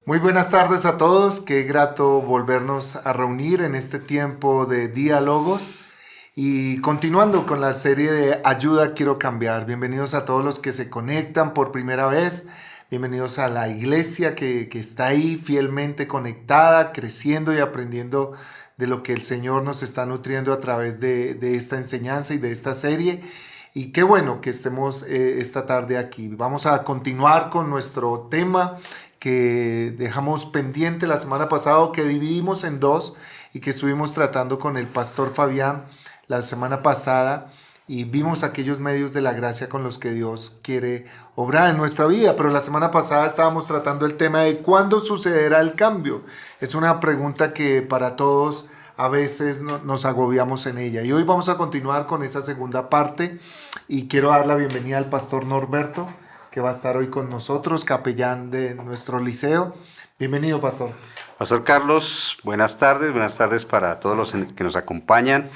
Muy buenas tardes a todos, qué grato volvernos a reunir en este tiempo de diálogos y continuando con la serie de Ayuda Quiero Cambiar. Bienvenidos a todos los que se conectan por primera vez, bienvenidos a la iglesia que está ahí fielmente conectada, creciendo y aprendiendo de lo que el Señor nos está nutriendo a través de esta enseñanza y de esta serie. Y qué bueno que estemos esta tarde aquí. Vamos a continuar con nuestro tema que dejamos pendiente la semana pasada, que dividimos en dos y que estuvimos tratando con el pastor Fabián la semana pasada y vimos aquellos medios de la gracia con los que Dios quiere obrar en nuestra vida. Pero la semana pasada estábamos tratando el tema de cuándo sucederá el cambio. Es una pregunta que para todos a veces nos agobiamos en ella. Y hoy vamos a continuar con esa segunda parte y quiero dar la bienvenida al pastor Norberto, que va a estar hoy con nosotros, capellán de nuestro liceo. Bienvenido, pastor. Pastor Carlos, buenas tardes para todos los que nos acompañan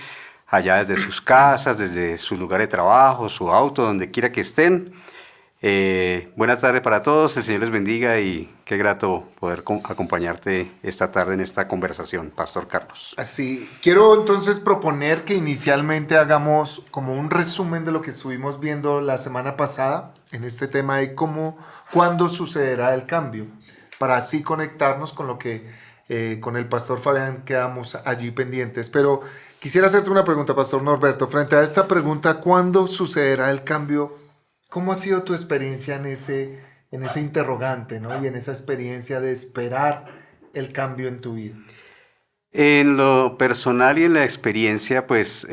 allá desde sus casas, desde su lugar de trabajo, su auto, donde quiera que estén. Buenas tardes para todos, el Señor les bendiga y qué grato poder acompañarte esta tarde en esta conversación, Pastor Carlos. Así, quiero entonces proponer que inicialmente hagamos como un resumen de lo que estuvimos viendo la semana pasada en este tema de cuándo sucederá el cambio, para así conectarnos con lo que con el pastor Fabián quedamos allí pendientes. Pero quisiera hacerte una pregunta, pastor Norberto, frente a esta pregunta, ¿cuándo sucederá el cambio? ¿Cómo ha sido tu experiencia en ese interrogante, ¿no? Y en esa experiencia de esperar el cambio en tu vida? En lo personal y en la experiencia, pues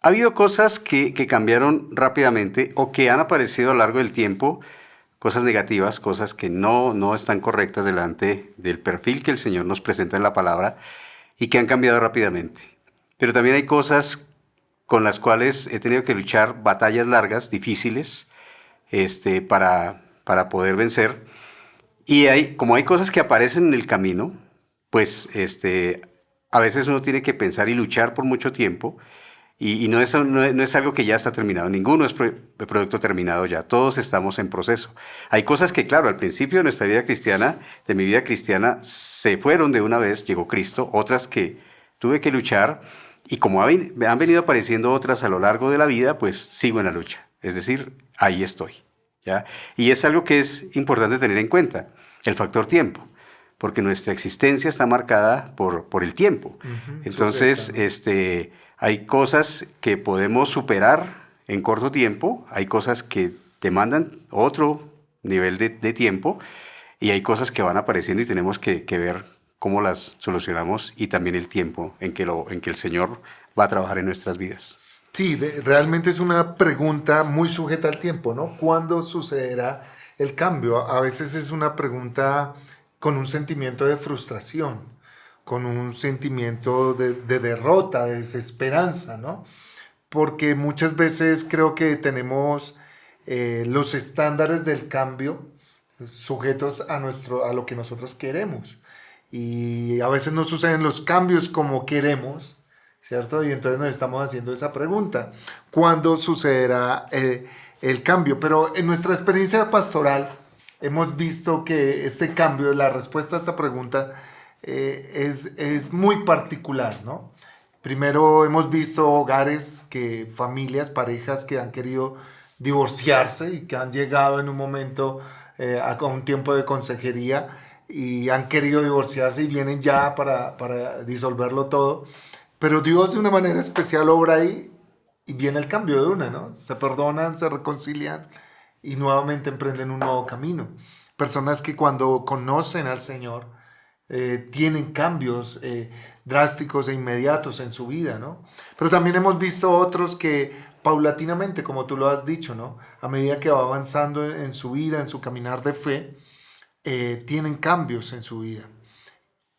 ha habido cosas que cambiaron rápidamente o que han aparecido a lo largo del tiempo, cosas negativas, cosas que no están correctas delante del perfil que el Señor nos presenta en la palabra y que han cambiado rápidamente. Pero también hay cosas con las cuales he tenido que luchar batallas largas, difíciles, para poder vencer. Y como hay cosas que aparecen en el camino, pues a veces uno tiene que pensar y luchar por mucho tiempo. Y no es algo que ya está terminado. Ninguno es producto terminado ya. Todos estamos en proceso. Hay cosas que, claro, al principio de nuestra vida cristiana, de mi vida cristiana, se fueron de una vez, llegó Cristo. Otras que tuve que luchar. Y como han venido apareciendo otras a lo largo de la vida, pues sigo en la lucha. Es decir, ahí estoy, ¿ya? Y es algo que es importante tener en cuenta, el factor tiempo, porque nuestra existencia está marcada por el tiempo. Entonces, hay cosas que podemos superar en corto tiempo, hay cosas que demandan otro nivel de tiempo y hay cosas que van apareciendo y tenemos que ver cómo las solucionamos y también el tiempo en que el Señor va a trabajar en nuestras vidas. Sí, realmente es una pregunta muy sujeta al tiempo, ¿no? ¿Cuándo sucederá el cambio? A veces es una pregunta con un sentimiento de frustración, con un sentimiento de derrota, de desesperanza, ¿no? Porque muchas veces creo que tenemos los estándares del cambio sujetos a lo que nosotros queremos. Y a veces no suceden los cambios como queremos, ¿cierto? Y entonces nos estamos haciendo esa pregunta, ¿cuándo sucederá el cambio? Pero en nuestra experiencia pastoral hemos visto que este cambio, la respuesta a esta pregunta es muy particular, ¿no? Primero hemos visto hogares, familias, parejas que han querido divorciarse y que han llegado en un momento a un tiempo de consejería y han querido divorciarse y vienen ya para disolverlo todo. Pero Dios de una manera especial obra ahí y viene el cambio de una, ¿no? Se perdonan, se reconcilian y nuevamente emprenden un nuevo camino. Personas que cuando conocen al Señor tienen cambios drásticos e inmediatos en su vida, ¿no? Pero también hemos visto otros que paulatinamente, como tú lo has dicho, ¿no? A medida que va avanzando en su vida, en su caminar de fe, tienen cambios en su vida.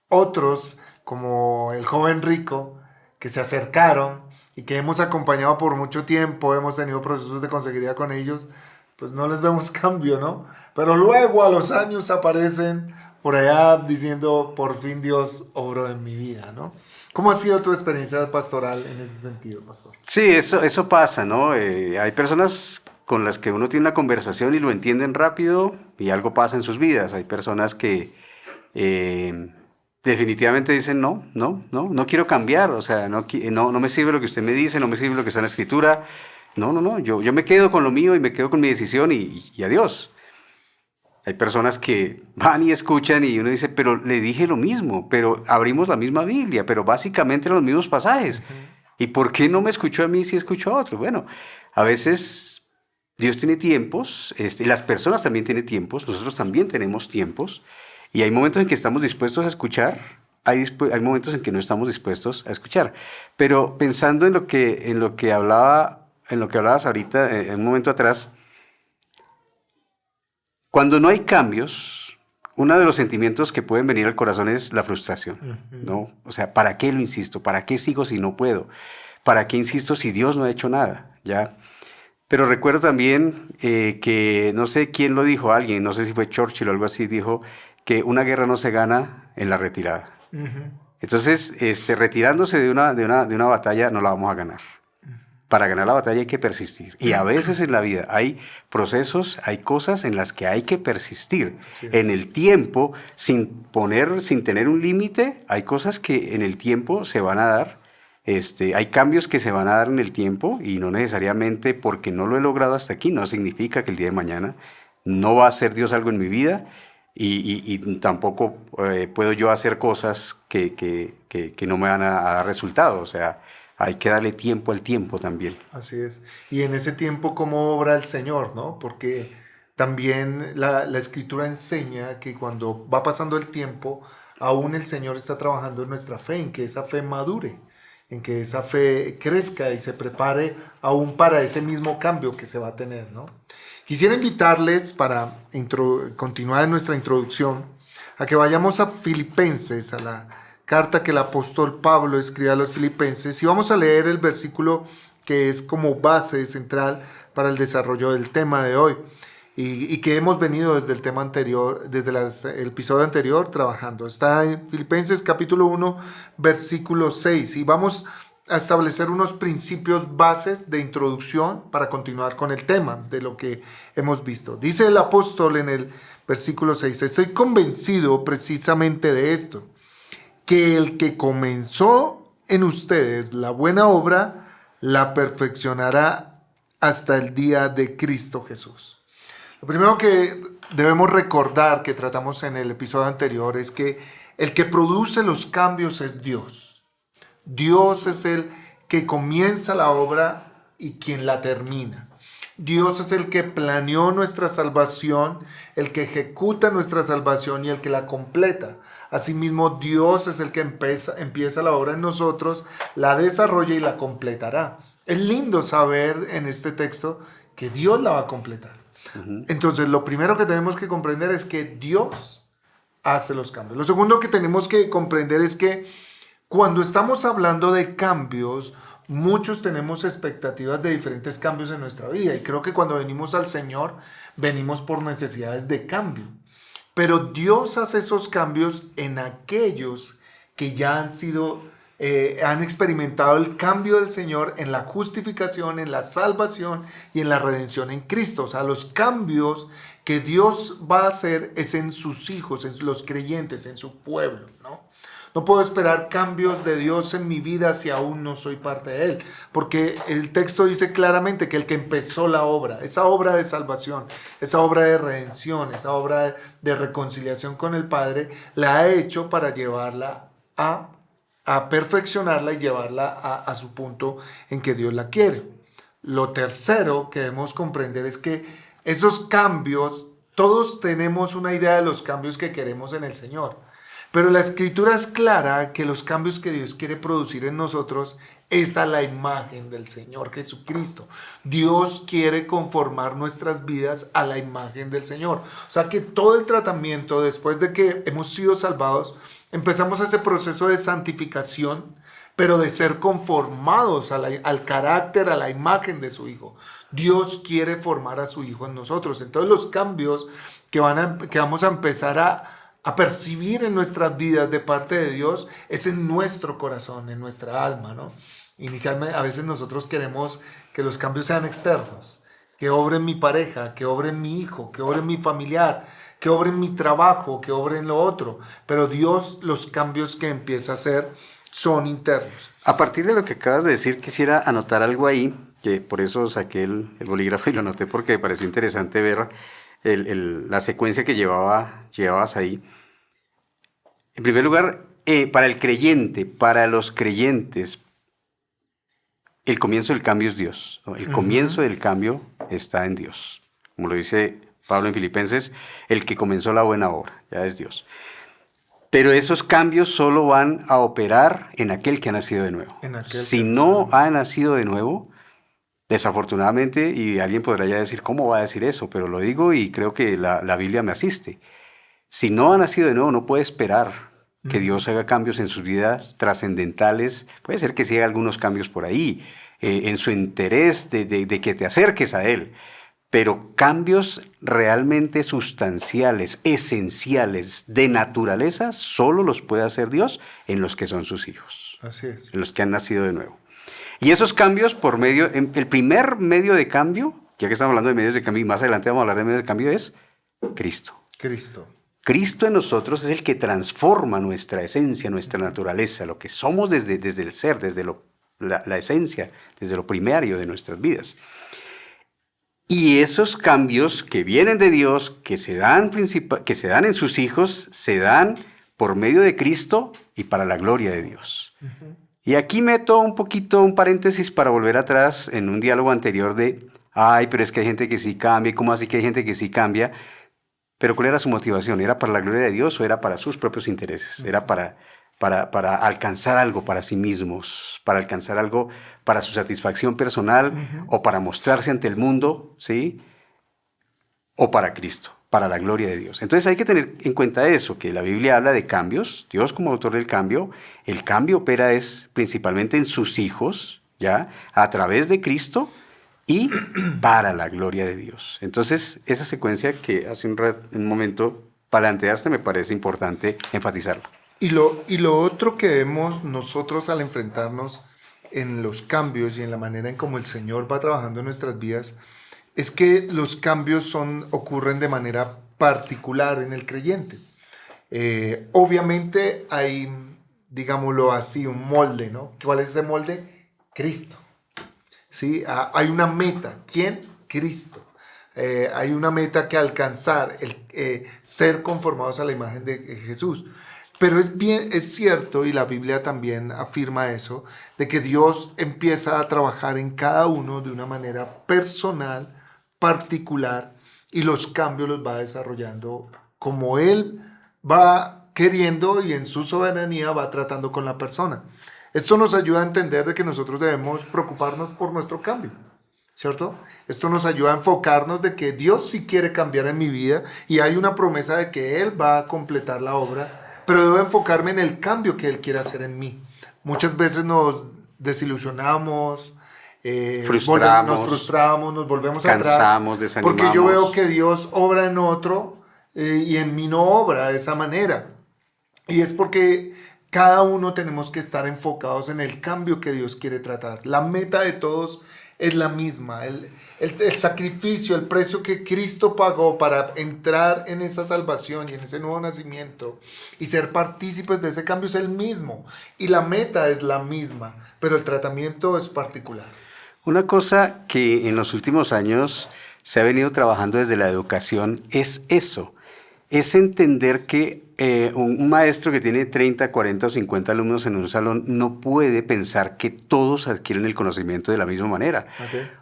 Otros, como el joven rico, que se acercaron y que hemos acompañado por mucho tiempo, hemos tenido procesos de consejería con ellos, pues no les vemos cambio, ¿no? Pero luego a los años aparecen por allá diciendo, por fin Dios obró en mi vida, ¿no? ¿Cómo ha sido tu experiencia pastoral en ese sentido, pastor? Sí, eso pasa, ¿no? Hay personas con las que uno tiene una conversación y lo entienden rápido y algo pasa en sus vidas. Hay personas que definitivamente dicen no quiero cambiar, o sea, no me sirve lo que usted me dice, no me sirve lo que está en la escritura. No, yo me quedo con lo mío y me quedo con mi decisión y adiós. Hay personas que van y escuchan y uno dice, pero le dije lo mismo, pero abrimos la misma Biblia, pero básicamente los mismos pasajes. ¿Y por qué no me escuchó a mí si escuchó a otro? Bueno, a veces Dios tiene tiempos, y las personas también tienen tiempos, nosotros también tenemos tiempos, y hay momentos en que estamos dispuestos a escuchar, hay momentos en que no estamos dispuestos a escuchar. Pero pensando en lo que hablabas ahorita, en un momento atrás, cuando no hay cambios, uno de los sentimientos que pueden venir al corazón es la frustración, ¿no? O sea, ¿para qué lo insisto? ¿Para qué sigo si no puedo? ¿Para qué insisto si Dios no ha hecho nada? ¿Ya? Pero recuerdo también que, no sé quién lo dijo, alguien, no sé si fue Churchill o algo así, dijo que una guerra no se gana en la retirada. Entonces, retirándose de una batalla no la vamos a ganar. Para ganar la batalla hay que persistir. Y a veces en la vida hay procesos, hay cosas en las que hay que persistir. Sí. En el tiempo, sin tener un límite, hay cosas que en el tiempo se van a dar. Hay cambios que se van a dar en el tiempo y no necesariamente porque no lo he logrado hasta aquí, no significa que el día de mañana no va a hacer Dios algo en mi vida y tampoco puedo yo hacer cosas que no me van a dar resultado. O sea, hay que darle tiempo al tiempo también. Así es. Y en ese tiempo, ¿cómo obra el Señor, no? Porque también la Escritura enseña que cuando va pasando el tiempo, aún el Señor está trabajando en nuestra fe, en que esa fe madure, en que esa fe crezca y se prepare aún para ese mismo cambio que se va a tener, ¿no? Quisiera invitarles, para continuar en nuestra introducción, a que vayamos a Filipenses, a la carta que el apóstol Pablo escribe a los Filipenses, y vamos a leer el versículo que es como base central para el desarrollo del tema de hoy, y que hemos venido desde el tema anterior, desde el episodio anterior trabajando. Está en Filipenses capítulo 1, versículo 6, y vamos a establecer unos principios bases de introducción para continuar con el tema de lo que hemos visto. Dice el apóstol en el versículo 6, estoy convencido precisamente de esto, que el que comenzó en ustedes la buena obra, la perfeccionará hasta el día de Cristo Jesús. Lo primero que debemos recordar, que tratamos en el episodio anterior, es que el que produce los cambios es Dios. Dios es el que comienza la obra y quien la termina. Dios es el que planeó nuestra salvación, el que ejecuta nuestra salvación y el que la completa. Asimismo, Dios es el que empieza la obra en nosotros, la desarrolla y la completará. Es lindo saber en este texto que Dios la va a completar. Entonces, lo primero que tenemos que comprender es que Dios hace los cambios. Lo segundo que tenemos que comprender es que cuando estamos hablando de cambios, muchos tenemos expectativas de diferentes cambios en nuestra vida. Y creo que cuando venimos al Señor, venimos por necesidades de cambio. Pero Dios hace esos cambios en aquellos que ya han experimentado el cambio del Señor en la justificación, en la salvación y en la redención en Cristo. O sea, los cambios que Dios va a hacer es en sus hijos, en los creyentes, en su pueblo, ¿no? No puedo esperar cambios de Dios en mi vida si aún no soy parte de Él. Porque el texto dice claramente que el que empezó la obra, esa obra de salvación, esa obra de redención, esa obra de reconciliación con el Padre, la ha hecho para llevarla a perfeccionarla y llevarla a su punto en que Dios la quiere. Lo tercero que debemos comprender es que esos cambios, todos tenemos una idea de los cambios que queremos en el Señor. Pero la Escritura es clara que los cambios que Dios quiere producir en nosotros es a la imagen del Señor Jesucristo. Dios quiere conformar nuestras vidas a la imagen del Señor. O sea que todo el tratamiento, después de que hemos sido salvados, empezamos ese proceso de santificación, pero de ser conformados al carácter, a la imagen de su Hijo. Dios quiere formar a su Hijo en nosotros. Entonces los cambios que vamos a empezar a percibir en nuestras vidas de parte de Dios es en nuestro corazón, en nuestra alma, ¿no? Inicialmente, a veces nosotros queremos que los cambios sean externos. que obre en mi pareja, que obre en mi hijo, que obre en mi familiar, que obre en mi trabajo, que obre en lo otro. Pero Dios, los cambios que empieza a hacer son internos. A partir de lo que acabas de decir, quisiera anotar algo ahí, que por eso saqué el bolígrafo y lo anoté porque me pareció interesante ver la secuencia que llevabas ahí. En primer lugar, para el creyente, para los creyentes, el comienzo del cambio es Dios, ¿no? El comienzo del cambio está en Dios. Como lo dice Pablo en Filipenses, el que comenzó la buena obra, ya es Dios. Pero esos cambios solo van a operar en aquel que ha nacido de nuevo. Si no ha nacido de nuevo, desafortunadamente, y alguien podrá ya decir, ¿cómo va a decir eso? Pero lo digo y creo que la Biblia me asiste. Si no ha nacido de nuevo, no puede esperar que Dios haga cambios en sus vidas trascendentales. Puede ser que sí haga algunos cambios por ahí, en su interés de que te acerques a Él. Pero cambios realmente sustanciales, esenciales, de naturaleza, solo los puede hacer Dios en los que son sus hijos. Así es. En los que han nacido de nuevo. Y esos cambios por medio, el primer medio de cambio, ya que estamos hablando de medios de cambio y más adelante vamos a hablar de medios de cambio, es Cristo. Cristo en nosotros es el que transforma nuestra esencia, nuestra naturaleza, lo que somos desde el ser, desde la esencia, desde lo primario de nuestras vidas. Y esos cambios que vienen de Dios, que se dan en sus hijos, se dan por medio de Cristo y para la gloria de Dios. Y aquí meto un paréntesis para volver atrás en un diálogo anterior pero es que hay gente que sí cambia, ¿cómo así que hay gente que sí cambia? Pero ¿cuál era su motivación? ¿Era para la gloria de Dios o era para sus propios intereses? ¿Era para alcanzar algo para sí mismos, para alcanzar algo para su satisfacción personal o para mostrarse ante el mundo, ¿sí? O para Cristo, para la gloria de Dios? Entonces hay que tener en cuenta eso, que la Biblia habla de cambios, Dios como autor del cambio, el cambio opera es principalmente en sus hijos, ¿ya? A través de Cristo y para la gloria de Dios. Entonces esa secuencia que hace un momento planteaste me parece importante enfatizarlo. Y lo otro que vemos nosotros al enfrentarnos en los cambios y en la manera en cómo el Señor va trabajando en nuestras vidas es que los cambios ocurren de manera particular en el creyente. Obviamente hay, digámoslo así, un molde, ¿no? ¿Cuál es ese molde? Cristo. ¿Sí? Hay una meta. ¿Quién? Cristo. Hay una meta que alcanzar, ser conformados a la imagen de Jesús. Pero es cierto, y la Biblia también afirma eso, de que Dios empieza a trabajar en cada uno de una manera personal, particular, y los cambios los va desarrollando como Él va queriendo y en su soberanía va tratando con la persona. Esto nos ayuda a entender de que nosotros debemos preocuparnos por nuestro cambio, ¿cierto? Esto nos ayuda a enfocarnos de que Dios sí quiere cambiar en mi vida y hay una promesa de que Él va a completar la obra, pero debo enfocarme en el cambio que Él quiere hacer en mí. Muchas veces nos desilusionamos, nos frustramos, nos volvemos cansamos, atrás, desanimamos. porque yo veo que Dios obra en otro y en mí no obra de esa manera. Y es porque cada uno tenemos que estar enfocados en el cambio que Dios quiere tratar. La meta de todos es la misma, el sacrificio, el precio que Cristo pagó para entrar en esa salvación y en ese nuevo nacimiento y ser partícipes de ese cambio es el mismo y la meta es la misma, pero el tratamiento es particular. Una cosa que en los últimos años se ha venido trabajando desde la educación es eso, es entender que un maestro que tiene 30, 40 o 50 alumnos en un salón no puede pensar que todos adquieren el conocimiento de la misma manera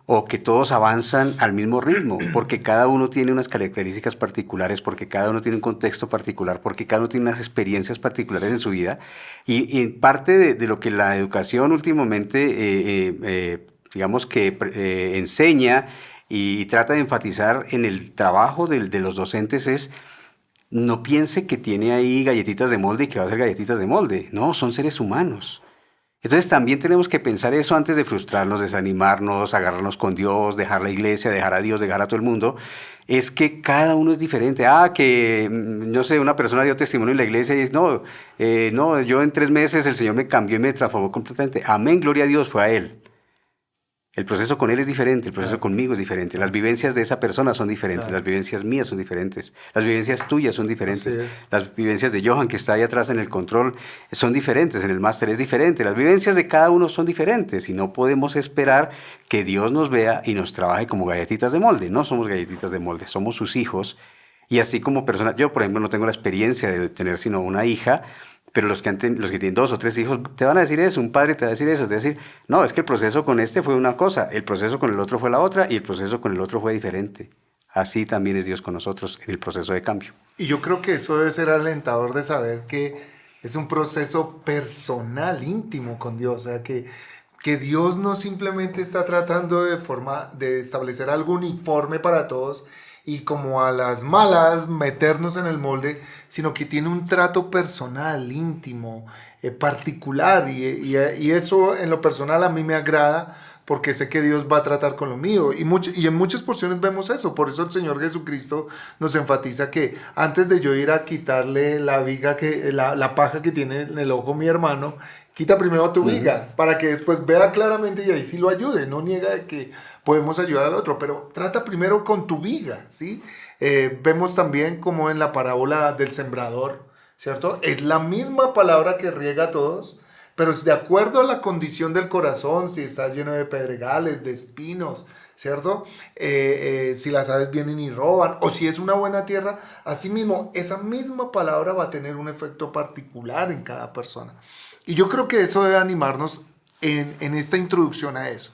o que todos avanzan al mismo ritmo, porque cada uno tiene unas características particulares, porque cada uno tiene un contexto particular, porque cada uno tiene unas experiencias particulares en su vida y en parte de lo que la educación últimamente digamos que enseña y trata de enfatizar en el trabajo de los docentes es: no piense que tiene ahí galletitas de molde y que va a hacer galletitas de molde. No, son seres humanos. Entonces también tenemos que pensar eso antes de frustrarnos, desanimarnos, agarrarnos con Dios, dejar la iglesia, dejar a Dios, dejar a todo el mundo. Es que cada uno es diferente. Que, no sé, una persona dio testimonio en la iglesia y dice, no, yo en 3 meses el Señor me cambió y me transformó completamente. Amén, gloria a Dios, fue a Él. El proceso con él es diferente, el proceso conmigo es diferente, las vivencias de esa persona son diferentes, las vivencias mías son diferentes, las vivencias tuyas son diferentes, Así es. las vivencias de Johan que está ahí atrás en el control son diferentes, en el máster es diferente, las vivencias de cada uno son diferentes y no podemos esperar que Dios nos vea y nos trabaje como galletitas de molde. No somos galletitas de molde, somos sus hijos y así como personas, yo por ejemplo no tengo la experiencia de tener sino una hija, pero los que tienen 2 o 3 hijos te van a decir eso, un padre te va a decir eso, te va a decir, no, es que el proceso con este fue una cosa, el proceso con el otro fue la otra y el proceso con el otro fue diferente. Así también es Dios con nosotros en el proceso de cambio. Y yo creo que eso debe ser alentador de saber que es un proceso personal, íntimo con Dios. O sea, que Dios no simplemente está tratando de establecer algo uniforme para todos y como a las malas meternos en el molde, sino que tiene un trato personal, íntimo, particular. Y eso en lo personal a mí me agrada porque sé que Dios va a tratar con lo mío. Y en muchas porciones vemos eso. Por eso el Señor Jesucristo nos enfatiza que antes de yo ir a quitarle la viga, la paja que tiene en el ojo mi hermano, quita primero tu viga para que después vea claramente y ahí sí lo ayude. No niega de que podemos ayudar al otro, pero trata primero con tu viga, ¿sí? Vemos también como en la parábola del sembrador, ¿cierto? Es la misma palabra que riega a todos, pero de acuerdo a la condición del corazón, si está lleno de pedregales, de espinos, ¿cierto? Si las aves vienen y roban, o si es una buena tierra, asimismo, esa misma palabra va a tener un efecto particular en cada persona. Y yo creo que eso debe animarnos en esta introducción a eso.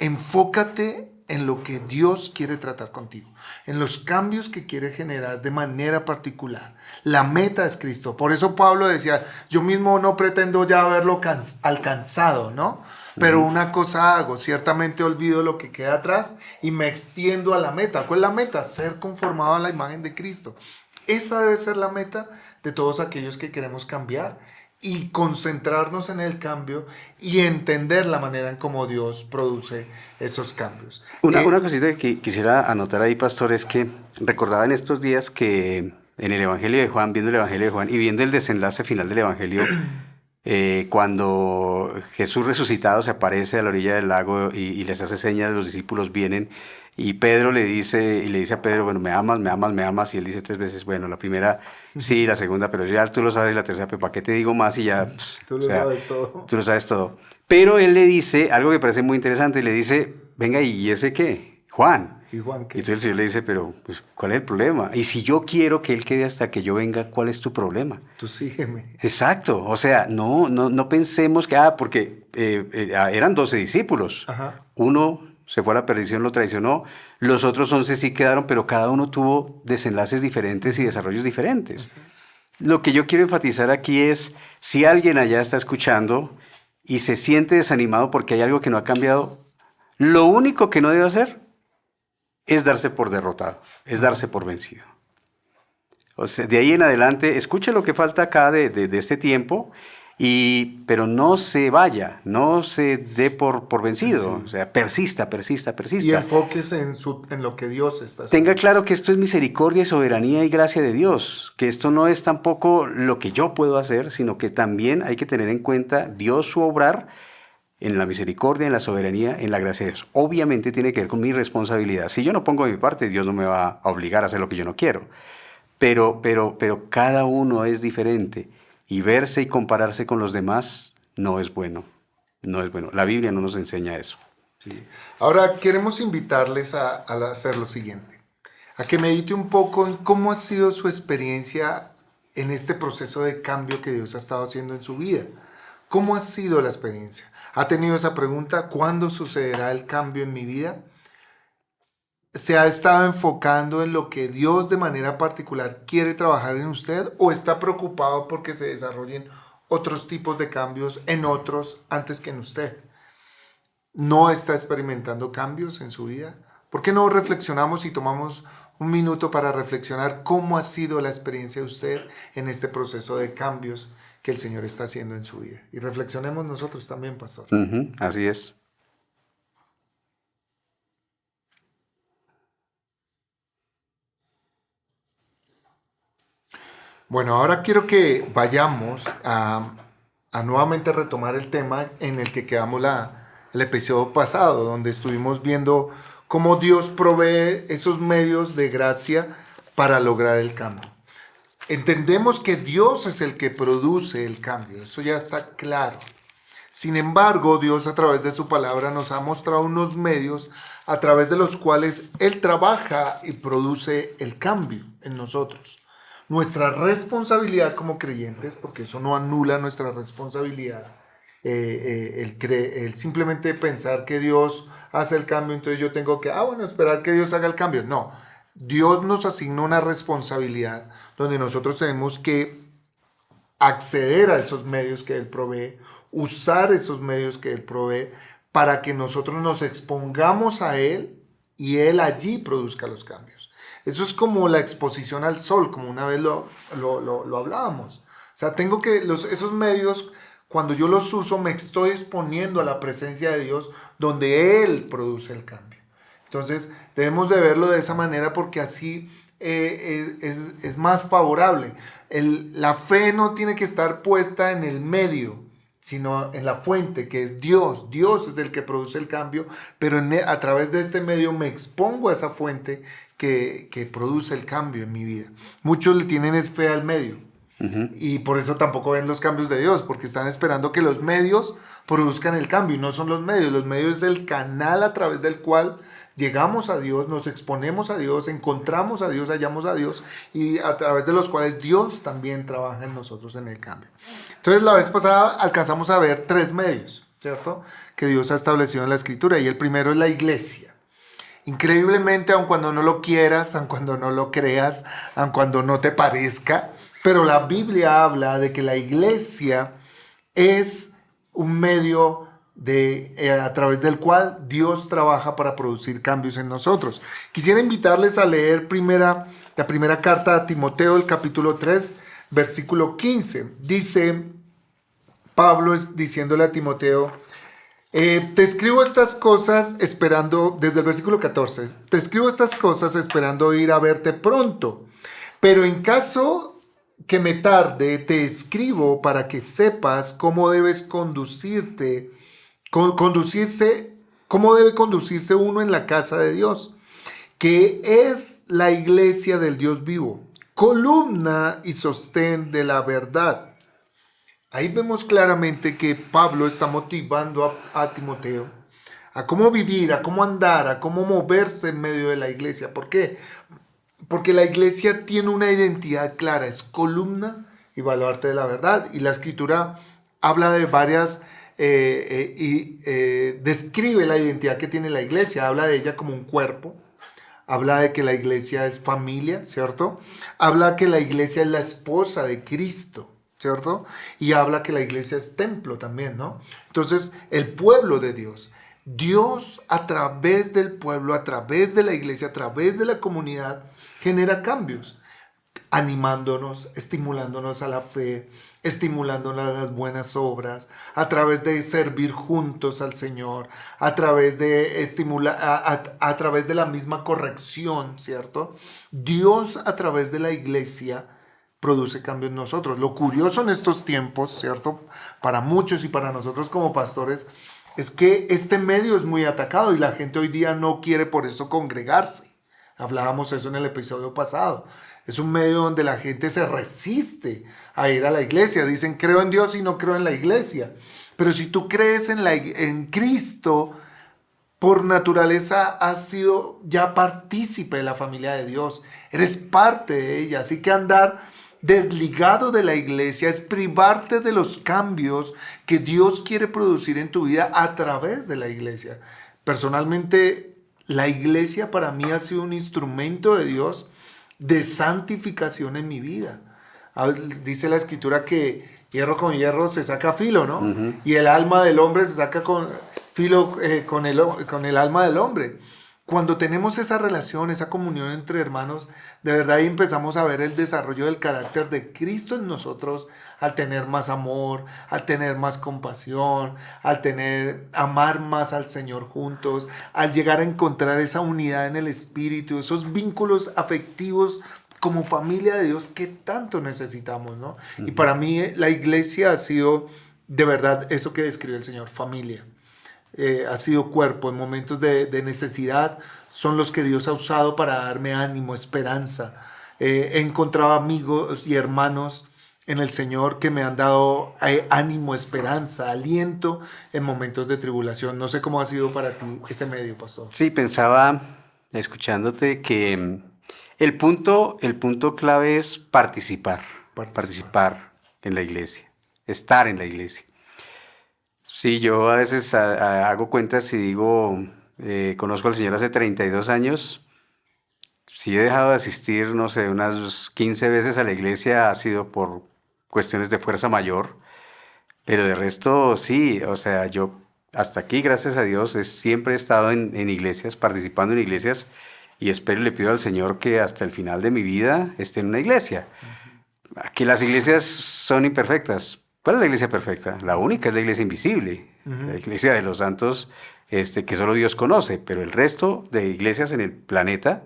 Enfócate en lo que Dios quiere tratar contigo, en los cambios que quiere generar de manera particular. La meta es Cristo. Por eso Pablo decía, yo mismo no pretendo ya haberlo alcanzado, ¿no? Pero una cosa hago, ciertamente olvido lo que queda atrás y me extiendo a la meta. ¿Cuál es la meta? Ser conformado a la imagen de Cristo. Esa debe ser la meta de todos aquellos que queremos cambiar y concentrarnos en el cambio y entender la manera en cómo Dios produce esos cambios. Una cosita que quisiera anotar ahí, pastor, es que recordaba en estos días que en el Evangelio de Juan, viendo el Evangelio de Juan y viendo el desenlace final del Evangelio, cuando Jesús resucitado se aparece a la orilla del lago y les hace señas, los discípulos vienen y Pedro le dice a Pedro, bueno, me amas, me amas, me amas, y él dice 3 veces, bueno, la primera sí, la segunda, pero ya tú lo sabes, la tercera, pero ¿para qué te digo más? Y ya, Tú lo sabes todo. tú lo sabes todo. Pero él le dice algo que parece muy interesante, le dice, venga, ¿y ese qué? Juan. ¿Y Juan qué? Y entonces el Señor le dice, pero pues, ¿cuál es el problema? Y si yo quiero que él quede hasta que yo venga, ¿cuál es tu problema? Tú sígueme. Exacto, o sea, no pensemos que, porque eran 12 discípulos, Ajá. uno se fue a la perdición, lo traicionó, los otros 11 sí quedaron, pero cada uno tuvo desenlaces diferentes y desarrollos diferentes. Lo que yo quiero enfatizar aquí es, si alguien allá está escuchando y se siente desanimado porque hay algo que no ha cambiado, lo único que no debe hacer es darse por derrotado, es darse por vencido. O sea, de ahí en adelante, escuche lo que falta acá de este tiempo, pero no se vaya, no se dé por vencido. Sí. O sea, persista. Y enfóquese en lo que Dios está haciendo. Tenga claro que esto es misericordia, soberanía y gracia de Dios, que esto no es tampoco lo que yo puedo hacer, sino que también hay que tener en cuenta Dios su obrar en la misericordia, en la soberanía, en la gracia de Dios. Obviamente tiene que ver con mi responsabilidad. Si yo no pongo mi parte, Dios no me va a obligar a hacer lo que yo no quiero. Pero cada uno es diferente y verse y compararse con los demás no es bueno. No es bueno. La Biblia no nos enseña eso. Sí. Ahora queremos invitarles a hacer lo siguiente, a que medite un poco en cómo ha sido su experiencia en este proceso de cambio que Dios ha estado haciendo en su vida. ¿Cómo ha sido la experiencia? ¿Ha tenido esa pregunta? ¿Cuándo sucederá el cambio en mi vida? ¿Se ha estado enfocando en lo que Dios de manera particular quiere trabajar en usted o está preocupado porque se desarrollen otros tipos de cambios en otros antes que en usted? ¿No está experimentando cambios en su vida? ¿Por qué no reflexionamos y tomamos un minuto para reflexionar cómo ha sido la experiencia de usted en este proceso de cambios que el Señor está haciendo en su vida? Y reflexionemos nosotros también, pastor. Así es. Bueno, ahora quiero que vayamos a nuevamente retomar el tema en el que quedamos el episodio pasado, donde estuvimos viendo cómo Dios provee esos medios de gracia para lograr el cambio. Entendemos que Dios es el que produce el cambio, eso ya está claro. Sin embargo, Dios a través de su palabra nos ha mostrado unos medios a través de los cuales Él trabaja y produce el cambio en nosotros. Nuestra responsabilidad como creyentes, porque eso no anula nuestra responsabilidad, el simplemente pensar que Dios hace el cambio, entonces yo tengo que, esperar que Dios haga el cambio. No, Dios nos asigna una responsabilidad donde nosotros tenemos que acceder a esos medios que Él provee, usar esos medios que Él provee para que nosotros nos expongamos a Él y Él allí produzca los cambios. Eso es como la exposición al sol, como una vez lo hablábamos. O sea, tengo que, esos medios, cuando yo los uso, me estoy exponiendo a la presencia de Dios donde Él produce el cambio. Entonces, debemos de verlo de esa manera porque así es más favorable. La fe no tiene que estar puesta en el medio, sino en la fuente, que es Dios. Dios es el que produce el cambio, pero a través de este medio me expongo a esa fuente que produce el cambio en mi vida. Muchos le tienen fe al medio. Y por eso tampoco ven los cambios de Dios, porque están esperando que los medios produzcan el cambio, y no son los medios es el canal a través del cual llegamos a Dios, nos exponemos a Dios, encontramos a Dios, hallamos a Dios, y a través de los cuales Dios también trabaja en nosotros en el cambio. Entonces la vez pasada alcanzamos a ver 3 medios, ¿cierto?, que Dios ha establecido en la Escritura, y el primero es la iglesia. Increíblemente, aun cuando no lo quieras, aun cuando no lo creas, aun cuando no te parezca, pero la Biblia habla de que la iglesia es un medio a través del cual Dios trabaja para producir cambios en nosotros. Quisiera invitarles a leer la primera carta a Timoteo, el capítulo 3, versículo 15. Dice Pablo diciéndole a Timoteo, te escribo estas cosas esperando, desde el versículo 14, te escribo estas cosas esperando ir a verte pronto, pero en caso que me tarde, te escribo para que sepas cómo debes cómo debe conducirse uno en la casa de Dios, que es la iglesia del Dios vivo, columna y sostén de la verdad. Ahí vemos claramente que Pablo está motivando a Timoteo a cómo vivir, a cómo andar, a cómo moverse en medio de la iglesia. ¿Por qué? Porque la iglesia tiene una identidad clara, es columna y baluarte de la verdad. Y la Escritura habla de varias describe la identidad que tiene la iglesia, habla de ella como un cuerpo, habla de que la iglesia es familia, ¿cierto? Habla que la iglesia es la esposa de Cristo, ¿cierto? Y habla que la iglesia es templo también, ¿no? Entonces, el pueblo de Dios. Dios a través del pueblo, a través de la iglesia, a través de la comunidad, genera cambios, animándonos, estimulándonos a la fe, estimulándonos a las buenas obras, a través de servir juntos al Señor, a través de a través de la misma corrección, ¿cierto? Dios a través de la iglesia produce cambios en nosotros. Lo curioso en estos tiempos, ¿cierto?, para muchos y para nosotros como pastores, es que este medio es muy atacado y la gente hoy día no quiere por eso congregarse. Hablábamos eso en el episodio pasado. Es un medio donde la gente se resiste a ir a la iglesia. Dicen, creo en Dios y no creo en la iglesia. Pero si tú crees en Cristo, por naturaleza has sido ya partícipe de la familia de Dios. Eres parte de ella. Así que andar desligado de la iglesia es privarte de los cambios que Dios quiere producir en tu vida a través de la iglesia. Personalmente, la iglesia para mí ha sido un instrumento de Dios de santificación en mi vida. Dice la Escritura que hierro con hierro se saca filo, ¿no? Uh-huh. Y el alma del hombre se saca con filo con el alma del hombre. Cuando tenemos esa relación, esa comunión entre hermanos, de verdad ahí empezamos a ver el desarrollo del carácter de Cristo en nosotros, al tener más amor, al tener más compasión, amar más al Señor juntos, al llegar a encontrar esa unidad en el espíritu, esos vínculos afectivos como familia de Dios que tanto necesitamos, ¿no? Uh-huh. Y para mí la iglesia ha sido de verdad eso que describe el Señor, familia. ha sido cuerpo, en momentos de necesidad, son los que Dios ha usado para darme ánimo, esperanza. He encontrado amigos y hermanos en el Señor que me han dado ánimo, esperanza, aliento en momentos de tribulación. No sé cómo ha sido para ti ese medio, pastor. Sí, pensaba, escuchándote, que el punto clave es participar en la iglesia, estar en la iglesia. Sí, yo a veces hago cuentas y digo, conozco al Señor hace 32 años, si he dejado de asistir, no sé, unas 15 veces a la iglesia ha sido por cuestiones de fuerza mayor, pero de resto sí, o sea, yo hasta aquí, gracias a Dios, siempre he estado en iglesias, participando en iglesias y espero y le pido al Señor que hasta el final de mi vida esté en una iglesia. Que las iglesias son imperfectas. ¿Cuál es la iglesia perfecta? La única es la iglesia invisible, la iglesia de los santos, que solo Dios conoce, pero el resto de iglesias en el planeta,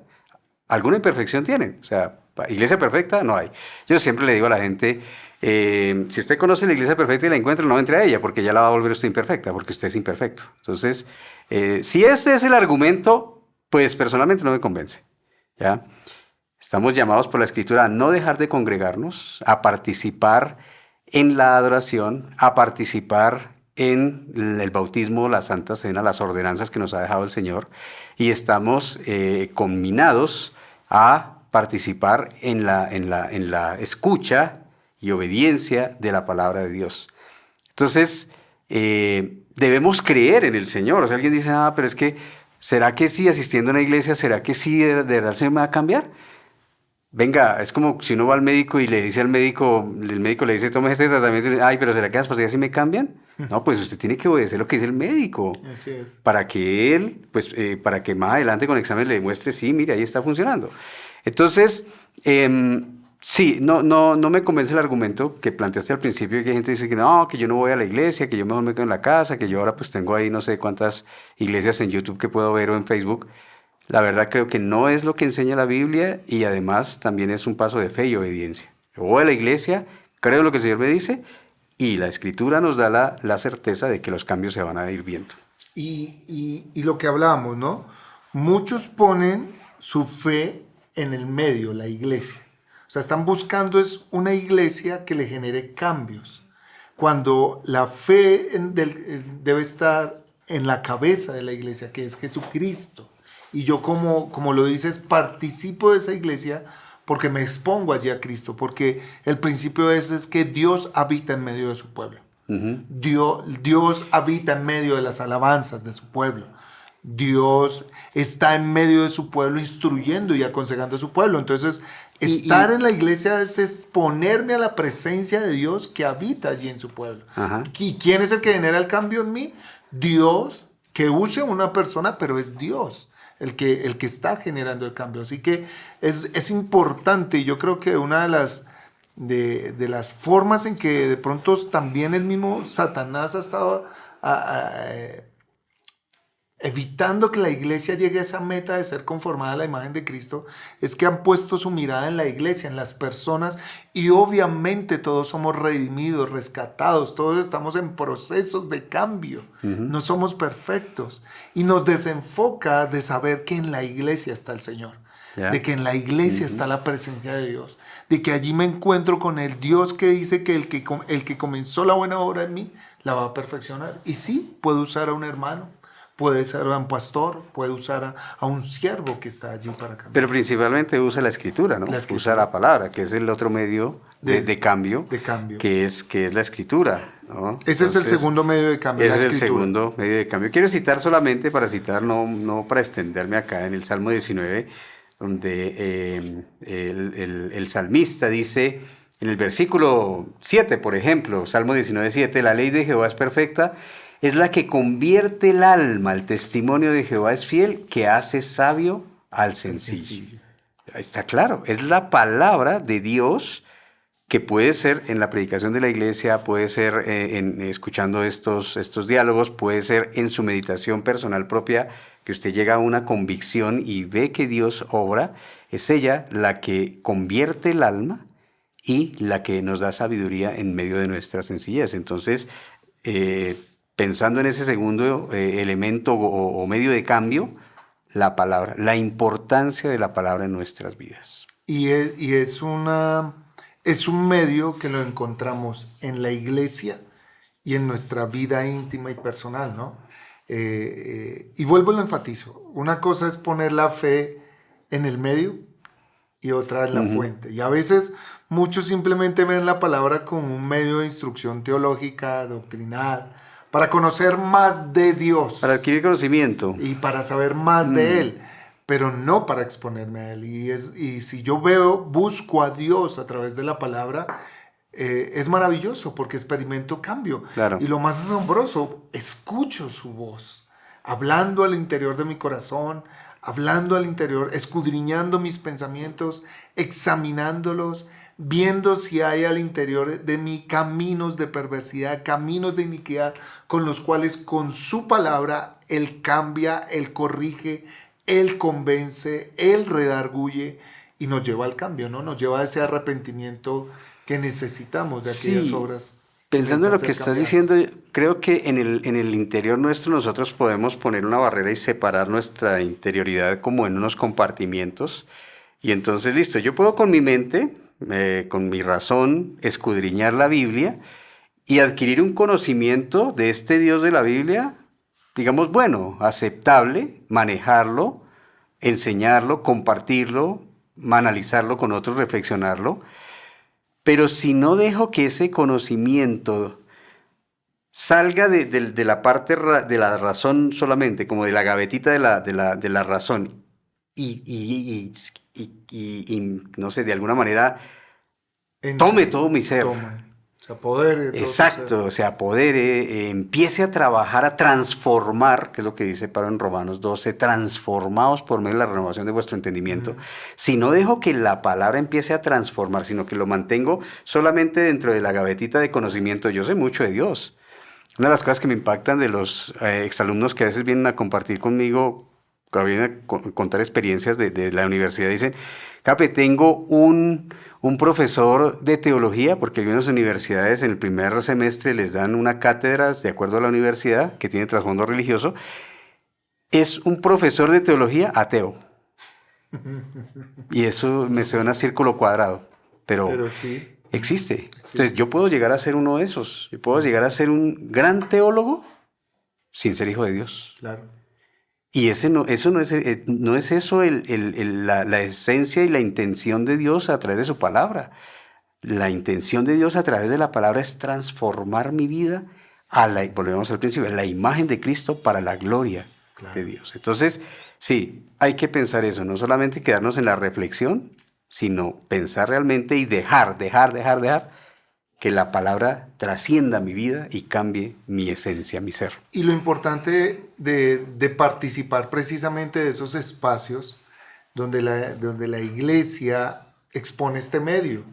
alguna imperfección tienen. O sea, iglesia perfecta no hay. Yo siempre le digo a la gente, si usted conoce la iglesia perfecta y la encuentra, no entre a ella, porque ya la va a volver usted imperfecta, porque usted es imperfecto. Entonces, si ese es el argumento, pues personalmente no me convence, ¿ya? Estamos llamados por la Escritura a no dejar de congregarnos, a participar en la adoración, a participar en el bautismo, la Santa Cena, las ordenanzas que nos ha dejado el Señor, y estamos conminados a participar en la escucha y obediencia de la palabra de Dios. Entonces, debemos creer en el Señor. O sea, alguien dice, pero es que, ¿será que sí, asistiendo a una iglesia, será que sí de verdad se me va a cambiar? Venga, es como si uno va al médico y le dice al médico, el médico le dice, tome este tratamiento, ay, pero ¿será que las pastillas sí me cambian? No, pues usted tiene que obedecer lo que dice el médico. Así es. Para que él, pues, para que más adelante con examen le demuestre, sí, mire, ahí está funcionando. Entonces, sí, no me convence el argumento que planteaste al principio, que hay gente dice que no, que yo no voy a la iglesia, que yo mejor me quedo en la casa, que yo ahora pues tengo ahí no sé cuántas iglesias en YouTube que puedo ver o en Facebook. La verdad creo que no es lo que enseña la Biblia y además también es un paso de fe y obediencia. Yo voy a la iglesia, creo en lo que el Señor me dice y la Escritura nos da la certeza de que los cambios se van a ir viendo. Y lo que hablábamos, ¿no? Muchos ponen su fe en el medio, la iglesia. O sea, están buscando es una iglesia que le genere cambios. Cuando la fe debe estar en la cabeza de la iglesia, que es Jesucristo. Y yo, como lo dices, participo de esa iglesia porque me expongo allí a Cristo, porque el principio es que Dios habita en medio de su pueblo. Uh-huh. Dios habita en medio de las alabanzas de su pueblo. Dios está en medio de su pueblo instruyendo y aconsejando a su pueblo. Entonces, estar en la iglesia es exponerme a la presencia de Dios que habita allí en su pueblo. Uh-huh. ¿Y quién es el que genera el cambio en mí? Dios, que use a una persona, pero es Dios el que está generando el cambio. Así que es importante, y yo creo que una de las formas en que de pronto también el mismo Satanás ha estado evitando que la iglesia llegue a esa meta de ser conformada a la imagen de Cristo, es que han puesto su mirada en la iglesia, en las personas, y obviamente todos somos redimidos, rescatados, todos estamos en procesos de cambio, no somos perfectos, y nos desenfoca de saber que en la iglesia está el Señor, de que en la iglesia está la presencia de Dios, de que allí me encuentro con el Dios que dice que el que comenzó la buena obra en mí, la va a perfeccionar, y sí, puedo usar a un hermano, puede ser a un pastor, puede usar a un siervo que está allí para cambiar. Pero principalmente usa la Escritura, ¿no? Usa la palabra, que es el otro medio de cambio, que es la Escritura, ¿no? Ese es el segundo medio de cambio, la Escritura. Ese es el segundo medio de cambio. Quiero citar solamente para citar, no para extenderme acá, en el Salmo 19, donde el salmista dice, en el versículo 7, por ejemplo, Salmo 19, 7, la ley de Jehová es perfecta, es la que convierte el alma, el testimonio de Jehová es fiel, que hace sabio al sencillo. Está claro, es la palabra de Dios que puede ser en la predicación de la iglesia, puede ser escuchando estos diálogos, puede ser en su meditación personal propia, que usted llega a una convicción y ve que Dios obra, es ella la que convierte el alma y la que nos da sabiduría en medio de nuestra sencillez. Entonces, pensando en ese segundo elemento o medio de cambio, la palabra, la importancia de la palabra en nuestras vidas. Es un medio que lo encontramos en la iglesia y en nuestra vida íntima y personal, ¿no? Y vuelvo y lo enfatizo. Una cosa es poner la fe en el medio y otra en la fuente. Y a veces muchos simplemente ven la palabra como un medio de instrucción teológica, doctrinal, para conocer más de Dios. Para adquirir conocimiento. Y para saber más de Él, pero no para exponerme a Él. Y si yo busco a Dios a través de la palabra, es maravilloso porque experimento cambio. Claro. Y lo más asombroso, escucho su voz, hablando al interior de mi corazón, hablando al interior, escudriñando mis pensamientos, examinándolos, viendo si hay al interior de mí caminos de perversidad, caminos de iniquidad, con los cuales con su palabra Él cambia, Él corrige, Él convence, Él redarguye y nos lleva al cambio, ¿no? Nos lleva a ese arrepentimiento que necesitamos de aquellas obras. Pensando en lo que estás diciendo, creo que en el interior nuestro nosotros podemos poner una barrera y separar nuestra interioridad como en unos compartimientos. Y entonces, listo, yo puedo con mi mente, con mi razón, escudriñar la Biblia y adquirir un conocimiento de este Dios de la Biblia, digamos, bueno, aceptable, manejarlo, enseñarlo, compartirlo, analizarlo con otros, reflexionarlo. Pero si no dejo que ese conocimiento salga de la parte de la razón solamente, como de la gavetita de la razón, y no sé, de alguna manera tome todo mi ser. Se apodere. Exacto, se apodere, empiece a trabajar, a transformar, que es lo que dice Pablo en Romanos 12, transformaos por medio de la renovación de vuestro entendimiento. Si no dejo que la palabra empiece a transformar, sino que lo mantengo solamente dentro de la gavetita de conocimiento, yo sé mucho de Dios. Una de las cosas que me impactan de los exalumnos que a veces vienen a compartir conmigo, que vienen a contar experiencias de la universidad, dicen, Cape, tengo un profesor de teología, porque algunas universidades en el primer semestre les dan una cátedra de acuerdo a la universidad, que tiene trasfondo religioso, es un profesor de teología ateo. Y eso me suena a círculo cuadrado, pero sí existe. Entonces yo puedo llegar a ser uno de esos, yo puedo llegar a ser un gran teólogo sin ser hijo de Dios. Claro. Y eso no es eso la esencia y la intención de Dios a través de su palabra. La intención de Dios a través de la palabra es transformar mi vida volvemos al principio, a la imagen de Cristo para la gloria de Dios. Entonces, sí, hay que pensar eso, no solamente quedarnos en la reflexión, sino pensar realmente y dejar que la palabra trascienda mi vida y cambie mi esencia, mi ser. Y lo importante de participar precisamente de esos espacios donde la iglesia expone este medio.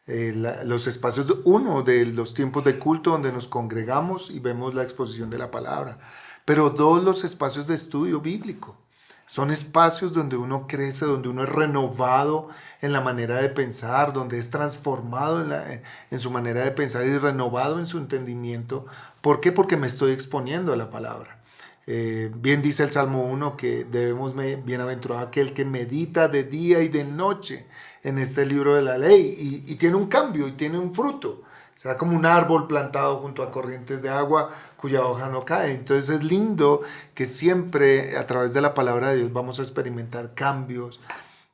Los espacios, uno, de los tiempos de culto donde nos congregamos y vemos la exposición de la palabra. Pero dos, los espacios de estudio bíblico. Son espacios donde uno crece, donde uno es renovado en la manera de pensar, donde es transformado en su manera de pensar y renovado en su entendimiento. ¿Por qué? Porque me estoy exponiendo a la palabra. Bien dice el Salmo 1 que bienaventurado aquel que medita de día y de noche en este libro de la ley y tiene un cambio y tiene un fruto. Será como un árbol plantado junto a corrientes de agua cuya hoja no cae. Entonces es lindo que siempre a través de la palabra de Dios vamos a experimentar cambios.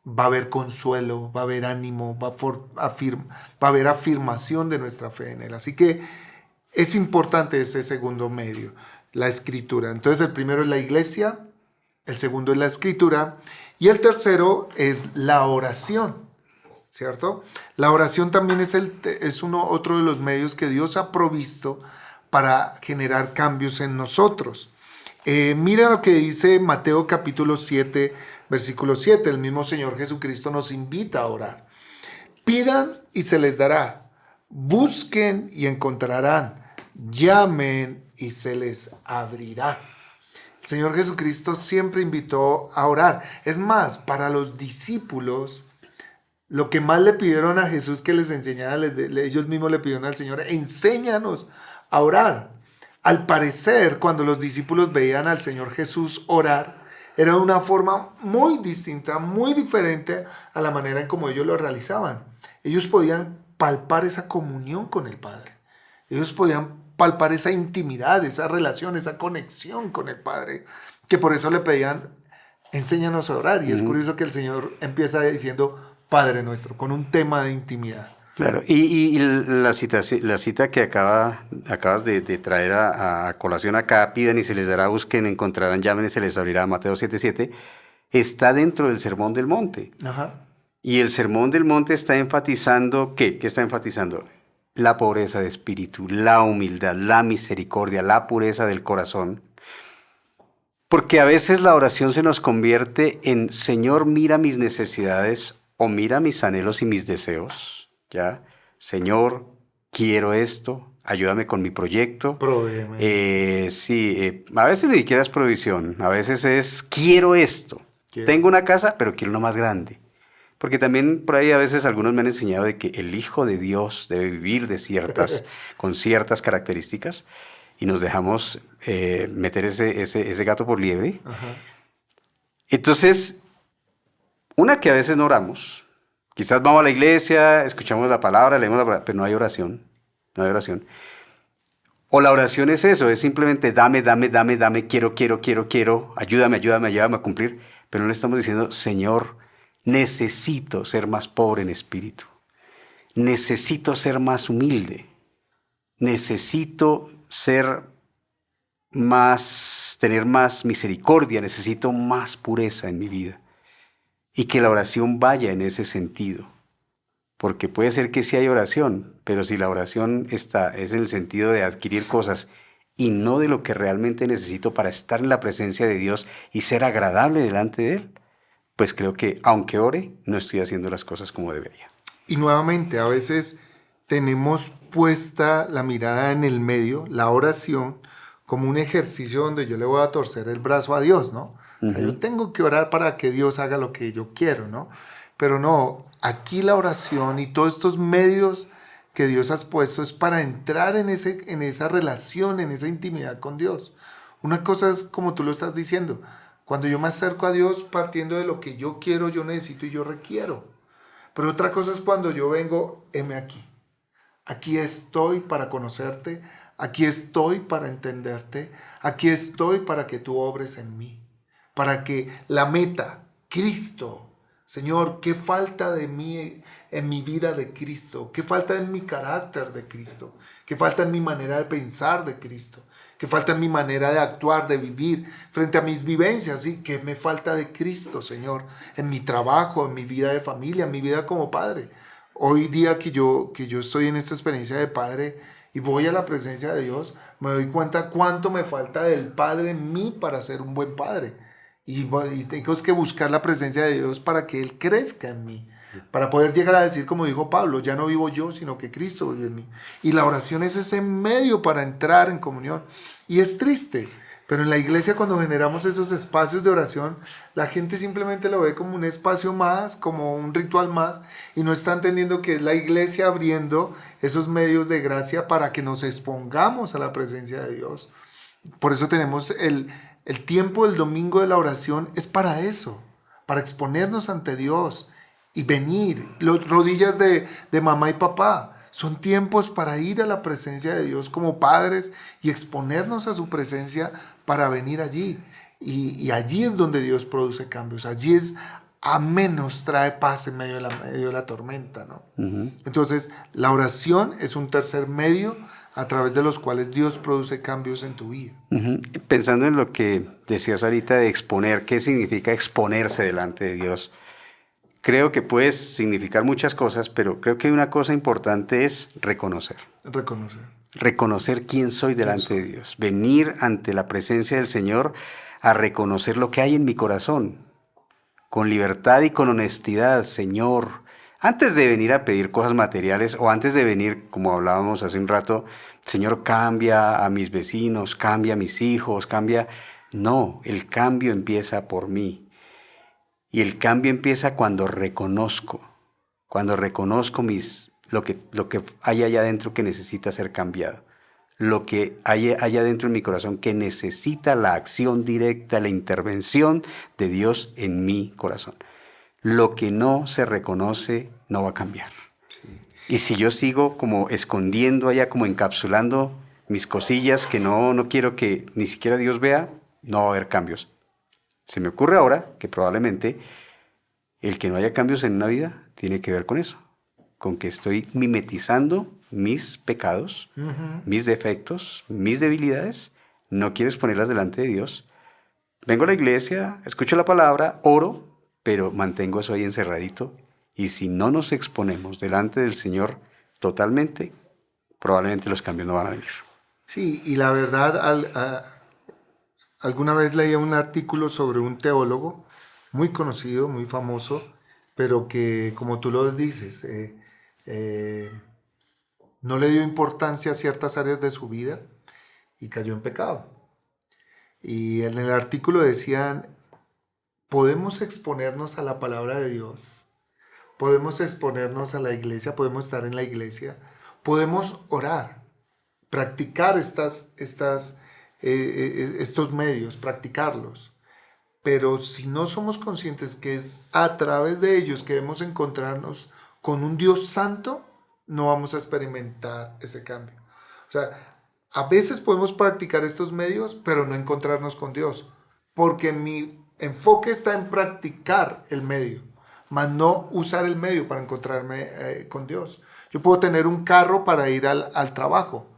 Va a haber consuelo, va a haber ánimo, va a haber afirmación de nuestra fe en Él. Así que es importante ese segundo medio, la escritura. Entonces el primero es la iglesia, el segundo es la escritura y el tercero es la oración. ¿Cierto? La oración también es otro de los medios que Dios ha provisto para generar cambios en nosotros. Mira lo que dice Mateo capítulo 7, versículo 7. El mismo Señor Jesucristo nos invita a orar. Pidan y se les dará. Busquen y encontrarán. Llamen y se les abrirá. El Señor Jesucristo siempre invitó a orar. Es más, para los discípulos, lo que más le pidieron a Jesús que les enseñara, ellos mismos le pidieron al Señor, enséñanos a orar. al parecer, cuando los discípulos veían al Señor Jesús orar, era de una forma muy distinta, muy diferente a la manera en como ellos lo realizaban. Ellos podían palpar esa comunión con el Padre. Ellos podían palpar esa intimidad, esa relación, esa conexión con el Padre, que por eso le pedían, enséñanos a orar. Y es curioso que el Señor empieza diciendo, Padre nuestro, con un tema de intimidad. Claro, y la cita que acabas de traer a colación acá, pidan y se les dará, busquen, encontrarán, llamen y se les abrirá, Mateo 7:7, está dentro del Sermón del Monte. Ajá. Y el Sermón del Monte está enfatizando, ¿qué? ¿Qué está enfatizando? La pobreza de espíritu, la humildad, la misericordia, la pureza del corazón. Porque a veces la oración se nos convierte en, Señor, mira mis necesidades o mira mis anhelos y mis deseos. ¿Ya? Señor, quiero esto, ayúdame con mi proyecto. Provéeme. Sí, a veces ni siquiera es provisión, a veces es, quiero esto. Tengo una casa, pero quiero uno más grande. Porque también por ahí a veces algunos me han enseñado de que el Hijo de Dios debe vivir con ciertas características y nos dejamos meter ese gato por liebre. Ajá. Entonces, una que a veces no oramos. Quizás vamos a la iglesia, escuchamos la palabra, leemos la palabra, pero no hay oración. No hay oración. O la oración es eso, es simplemente dame, quiero, ayúdame a cumplir. Pero no le estamos diciendo, Señor, necesito ser más pobre en espíritu. Necesito ser más humilde. Necesito tener más misericordia, necesito más pureza en mi vida. Y que la oración vaya en ese sentido. Porque puede ser que sí hay oración, pero si la oración es en el sentido de adquirir cosas y no de lo que realmente necesito para estar en la presencia de Dios y ser agradable delante de Él, pues creo que aunque ore, no estoy haciendo las cosas como debería. Y nuevamente, a veces tenemos puesta la mirada en el medio, la oración, como un ejercicio donde yo le voy a torcer el brazo a Dios, ¿no? O sea, yo tengo que orar para que Dios haga lo que yo quiero, ¿no? Pero no, aquí la oración y todos estos medios que Dios has puesto es para entrar en esa relación, en esa intimidad con Dios. Una cosa es como tú lo estás diciendo, cuando yo me acerco a Dios partiendo de lo que yo quiero, yo necesito y yo requiero. Pero otra cosa es cuando yo vengo, heme aquí. Aquí estoy para conocerte, aquí estoy para entenderte, aquí estoy para que tú obres en mí. Para que la meta, Cristo, Señor, ¿qué falta de mí en mi vida de Cristo? ¿Qué falta en mi carácter de Cristo? ¿Qué falta en mi manera de pensar de Cristo? ¿Qué falta en mi manera de actuar, de vivir frente a mis vivencias? ¿Sí? ¿Qué me falta de Cristo, Señor? En mi trabajo, en mi vida de familia, en mi vida como padre. Hoy día que yo estoy en esta experiencia de padre y voy a la presencia de Dios, me doy cuenta cuánto me falta del Padre en mí para ser un buen padre. Y tengo que buscar la presencia de Dios para que Él crezca en mí. Para poder llegar a decir, como dijo Pablo, ya no vivo yo, sino que Cristo vive en mí. Y la oración es ese medio para entrar en comunión. Y es triste, pero en la iglesia cuando generamos esos espacios de oración, la gente simplemente lo ve como un espacio más, como un ritual más, y no está entendiendo que es la iglesia abriendo esos medios de gracia para que nos expongamos a la presencia de Dios. Por eso tenemos el tiempo del domingo de la oración, es para eso, para exponernos ante Dios y venir. Las rodillas de mamá y papá son tiempos para ir a la presencia de Dios como padres y exponernos a su presencia para venir allí. Y allí es donde Dios produce cambios. Allí es, amén, nos trae paz en medio de la tormenta, ¿no? Entonces, la oración es un tercer medio a través de los cuales Dios produce cambios en tu vida. Pensando en lo que decías ahorita de exponer, ¿qué significa exponerse delante de Dios? Creo que puede significar muchas cosas, pero creo que una cosa importante es reconocer. Reconocer quién soy delante de Dios. Venir ante la presencia del Señor a reconocer lo que hay en mi corazón. Con libertad y con honestidad, Señor. Antes de venir a pedir cosas materiales o antes de venir, como hablábamos hace un rato, Señor, cambia a mis vecinos, cambia a mis hijos, cambia. No, el cambio empieza por mí. Y el cambio empieza cuando reconozco lo que hay allá adentro que necesita ser cambiado. lo que hay allá dentro en mi corazón que necesita la acción directa, la intervención de Dios en mi corazón. Lo que no se reconoce no va a cambiar. Y si yo sigo como escondiendo allá, como encapsulando mis cosillas que no quiero que ni siquiera Dios vea, no va a haber cambios. Se me ocurre ahora que probablemente el que no haya cambios en una vida tiene que ver con eso, con que estoy mimetizando mis pecados, mis defectos, mis debilidades, no quiero exponerlas delante de Dios. Vengo a la iglesia, escucho la palabra, oro, pero mantengo eso ahí encerradito. Y si no nos exponemos delante del Señor totalmente, probablemente los cambios no van a venir. Sí, y la verdad, alguna vez leía un artículo sobre un teólogo muy conocido, muy famoso, pero que, como tú lo dices, no le dio importancia a ciertas áreas de su vida y cayó en pecado. Y en el artículo decían, podemos exponernos a la palabra de Dios, podemos exponernos a la iglesia, podemos estar en la iglesia, podemos orar, practicar estos medios, practicarlos. Pero si no somos conscientes que es a través de ellos que debemos encontrarnos con un Dios santo, no vamos a experimentar ese cambio. O sea, a veces podemos practicar estos medios, pero no encontrarnos con Dios, porque mi enfoque está en practicar el medio, más no usar el medio para encontrarme con Dios. Yo puedo tener un carro para ir al trabajo.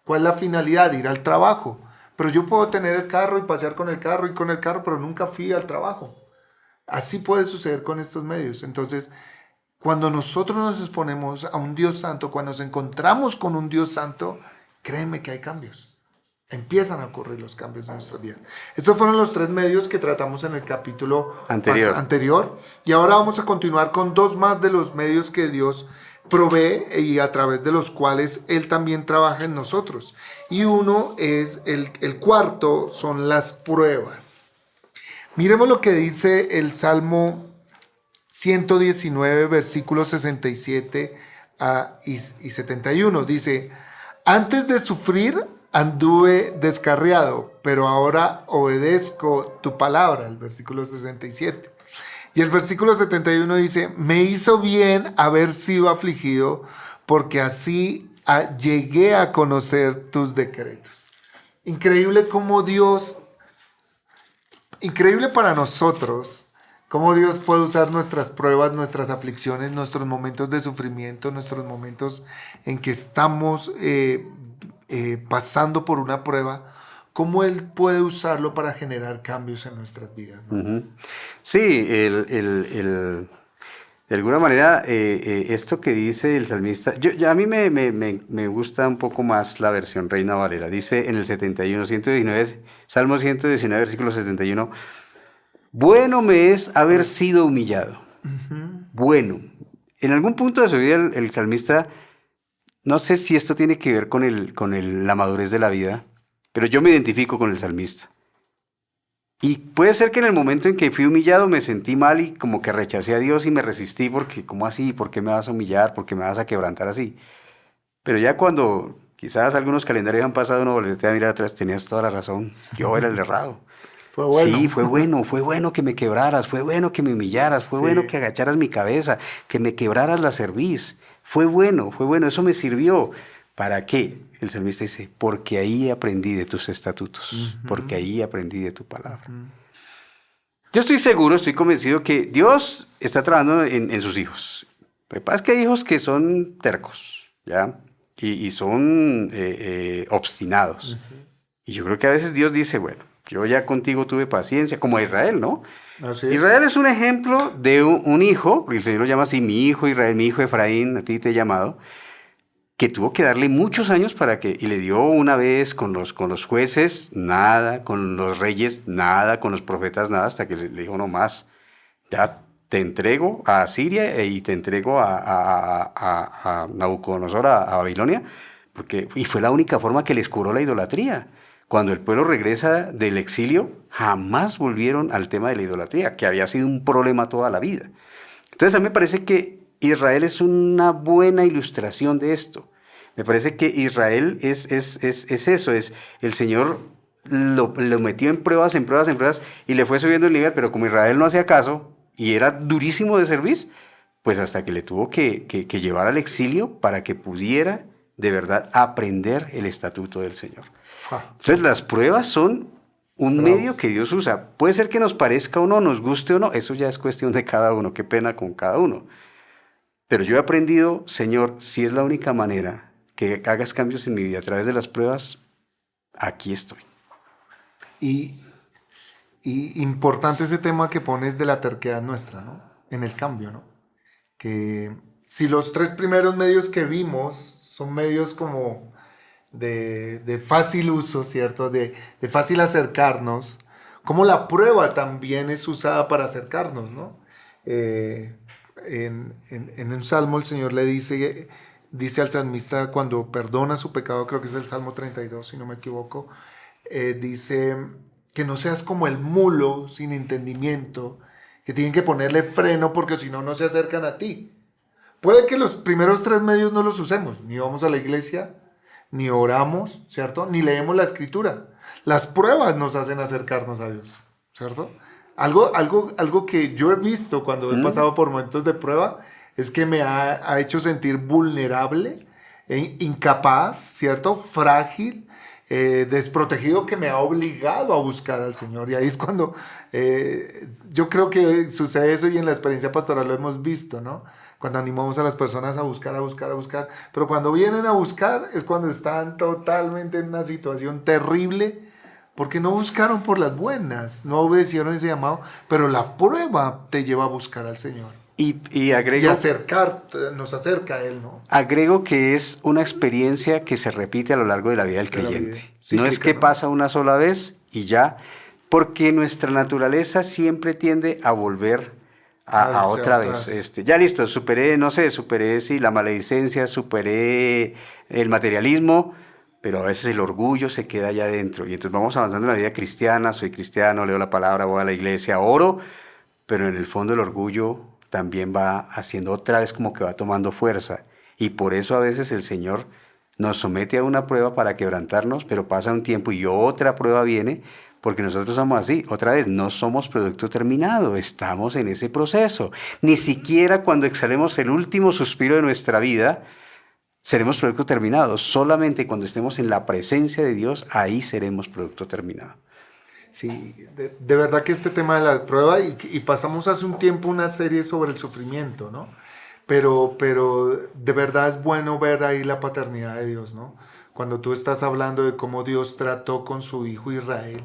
¿Cuál es la finalidad? Ir al trabajo. Pero yo puedo tener el carro y pasear con el carro y con el carro, pero nunca fui al trabajo. Así puede suceder con estos medios. Entonces, cuando nosotros nos exponemos a un Dios santo, cuando nos encontramos con un Dios santo, créeme que hay cambios. Empiezan a ocurrir los cambios en nuestra vida. Estos fueron los 3 medios que tratamos en el capítulo anterior. Y ahora vamos a continuar con 2 más de los medios que Dios provee y a través de los cuales Él también trabaja en nosotros. Y uno es, el cuarto, son las pruebas. Miremos lo que dice el Salmo 119, versículos 67 y 71. Dice, antes de sufrir anduve descarriado, pero ahora obedezco tu palabra. El versículo 67. Y el versículo 71 dice, me hizo bien haber sido afligido, porque así llegué a conocer tus decretos. Increíble cómo Dios, increíble para nosotros, cómo Dios puede usar nuestras pruebas, nuestras aflicciones, nuestros momentos de sufrimiento, nuestros momentos en que estamos pasando por una prueba, cómo Él puede usarlo para generar cambios en nuestras vidas, ¿no? Sí, de alguna manera, esto que dice el salmista, a mí me gusta un poco más la versión Reina Valera. Dice en el 119, Salmo 119, versículo 71, bueno me es haber sido humillado. Bueno. En algún punto de su vida el salmista, no sé si esto tiene que ver con la madurez de la vida, pero yo me identifico con el salmista. Y puede ser que en el momento en que fui humillado me sentí mal y como que rechacé a Dios y me resistí porque, ¿cómo así? ¿Por qué me vas a humillar? ¿Por qué me vas a quebrantar así? Pero ya cuando quizás algunos calendarios han pasado, uno voltea a mirar atrás, tenías toda la razón, yo era el errado. Fue bueno. Sí, fue bueno que me quebraras, fue bueno que me humillaras, fue bueno que agacharas mi cabeza, que me quebraras la cerviz. Fue bueno, eso me sirvió. ¿Para qué? El salmista dice, porque ahí aprendí de tus estatutos, porque ahí aprendí de tu palabra. Yo estoy seguro, estoy convencido que Dios está trabajando en sus hijos. Lo que pasa es que hay hijos que son tercos, ¿ya? Y son obstinados. Y yo creo que a veces Dios dice, bueno, yo ya contigo tuve paciencia, como a Israel, ¿no? Así es. Israel es un ejemplo de un hijo, porque el Señor lo llama así, mi hijo Israel, mi hijo Efraín, a ti te he llamado, que tuvo que darle muchos años y le dio una vez con los jueces, nada, con los reyes, nada, con los profetas, nada, hasta que le dijo, no más, ya te entrego a Asiria y te entrego a Nabucodonosor, a Babilonia, y fue la única forma que les curó la idolatría. Cuando el pueblo regresa del exilio, jamás volvieron al tema de la idolatría, que había sido un problema toda la vida. Entonces a mí me parece que Israel es una buena ilustración de esto. Me parece que Israel es eso, es el Señor lo metió en pruebas, en pruebas, en pruebas, y le fue subiendo el nivel, pero como Israel no hacía caso y era durísimo de servir, pues hasta que le tuvo que llevar al exilio para que pudiera de verdad aprender el estatuto del Señor. Entonces las pruebas son un Bravo. medio que Dios usa. Puede ser que nos parezca o no, nos guste o no, eso ya es cuestión de cada uno, qué pena con cada uno. Pero yo he aprendido, Señor, si es la única manera que hagas cambios en mi vida a través de las pruebas, aquí estoy. Y, y importante ese tema que pones de la terquedad nuestra, ¿no? En el cambio, ¿no? Que si los tres primeros medios que vimos son medios como de fácil uso, ¿cierto? De fácil acercarnos, como la prueba también es usada para acercarnos, ¿no? En un salmo el Señor le dice al salmista cuando perdona su pecado, creo que es el Salmo 32, si no me equivoco, dice que no seas como el mulo sin entendimiento, que tienen que ponerle freno porque si no, no se acercan a ti. Puede que los primeros tres medios no los usemos, ni vamos a la iglesia, ni oramos, ¿cierto? Ni leemos la escritura. Las pruebas nos hacen acercarnos a Dios, ¿cierto? Algo que yo he visto cuando he pasado por momentos de prueba es que me ha hecho sentir vulnerable, incapaz, ¿cierto? Frágil, desprotegido, que me ha obligado a buscar al Señor. Y ahí es cuando yo creo que sucede eso, y en la experiencia pastoral lo hemos visto, ¿no? Cuando animamos a las personas a buscar, a buscar, a buscar. Pero cuando vienen a buscar es cuando están totalmente en una situación terrible, porque no buscaron por las buenas, no obedecieron ese llamado, pero la prueba te lleva a buscar al Señor. Y agrego, Nos acerca a Él, ¿no? agrego que es una experiencia que se repite a lo largo de la vida del creyente. No es que pasa una sola vez y ya, porque nuestra naturaleza siempre tiende a volver a otra vez. Ya listo, superé sí, la maledicencia, superé el materialismo, pero a veces el orgullo se queda allá adentro. Y entonces vamos avanzando en la vida cristiana, soy cristiano, leo la palabra, voy a la iglesia, oro, pero en el fondo el orgullo también va haciendo otra vez como que va tomando fuerza. Y por eso a veces el Señor nos somete a una prueba para quebrantarnos, pero pasa un tiempo y otra prueba viene, porque nosotros somos así. Otra vez, no somos producto terminado, estamos en ese proceso. Ni siquiera cuando exhalemos el último suspiro de nuestra vida, seremos producto terminado. Solamente cuando estemos en la presencia de Dios, ahí seremos producto terminado. Sí, de verdad que este tema de la prueba, y pasamos hace un tiempo una serie sobre el sufrimiento, ¿no? Pero de verdad es bueno ver ahí la paternidad de Dios, ¿no? Cuando tú estás hablando de cómo Dios trató con su hijo Israel,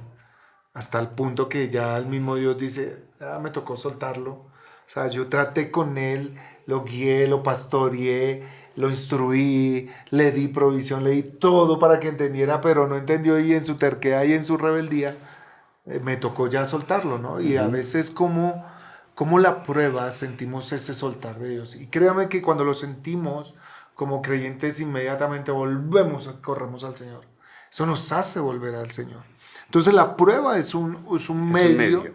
hasta el punto que ya el mismo Dios dice, me tocó soltarlo. O sea, yo traté con él, lo guié, lo pastoreé, lo instruí, le di provisión, le di todo para que entendiera, pero no entendió, y en su terquedad y en su rebeldía me tocó ya soltarlo, ¿no? Y a veces como la prueba sentimos ese soltar de Dios. Y créame que cuando lo sentimos como creyentes, inmediatamente corremos al Señor. Eso nos hace volver al Señor. Entonces la prueba es un medio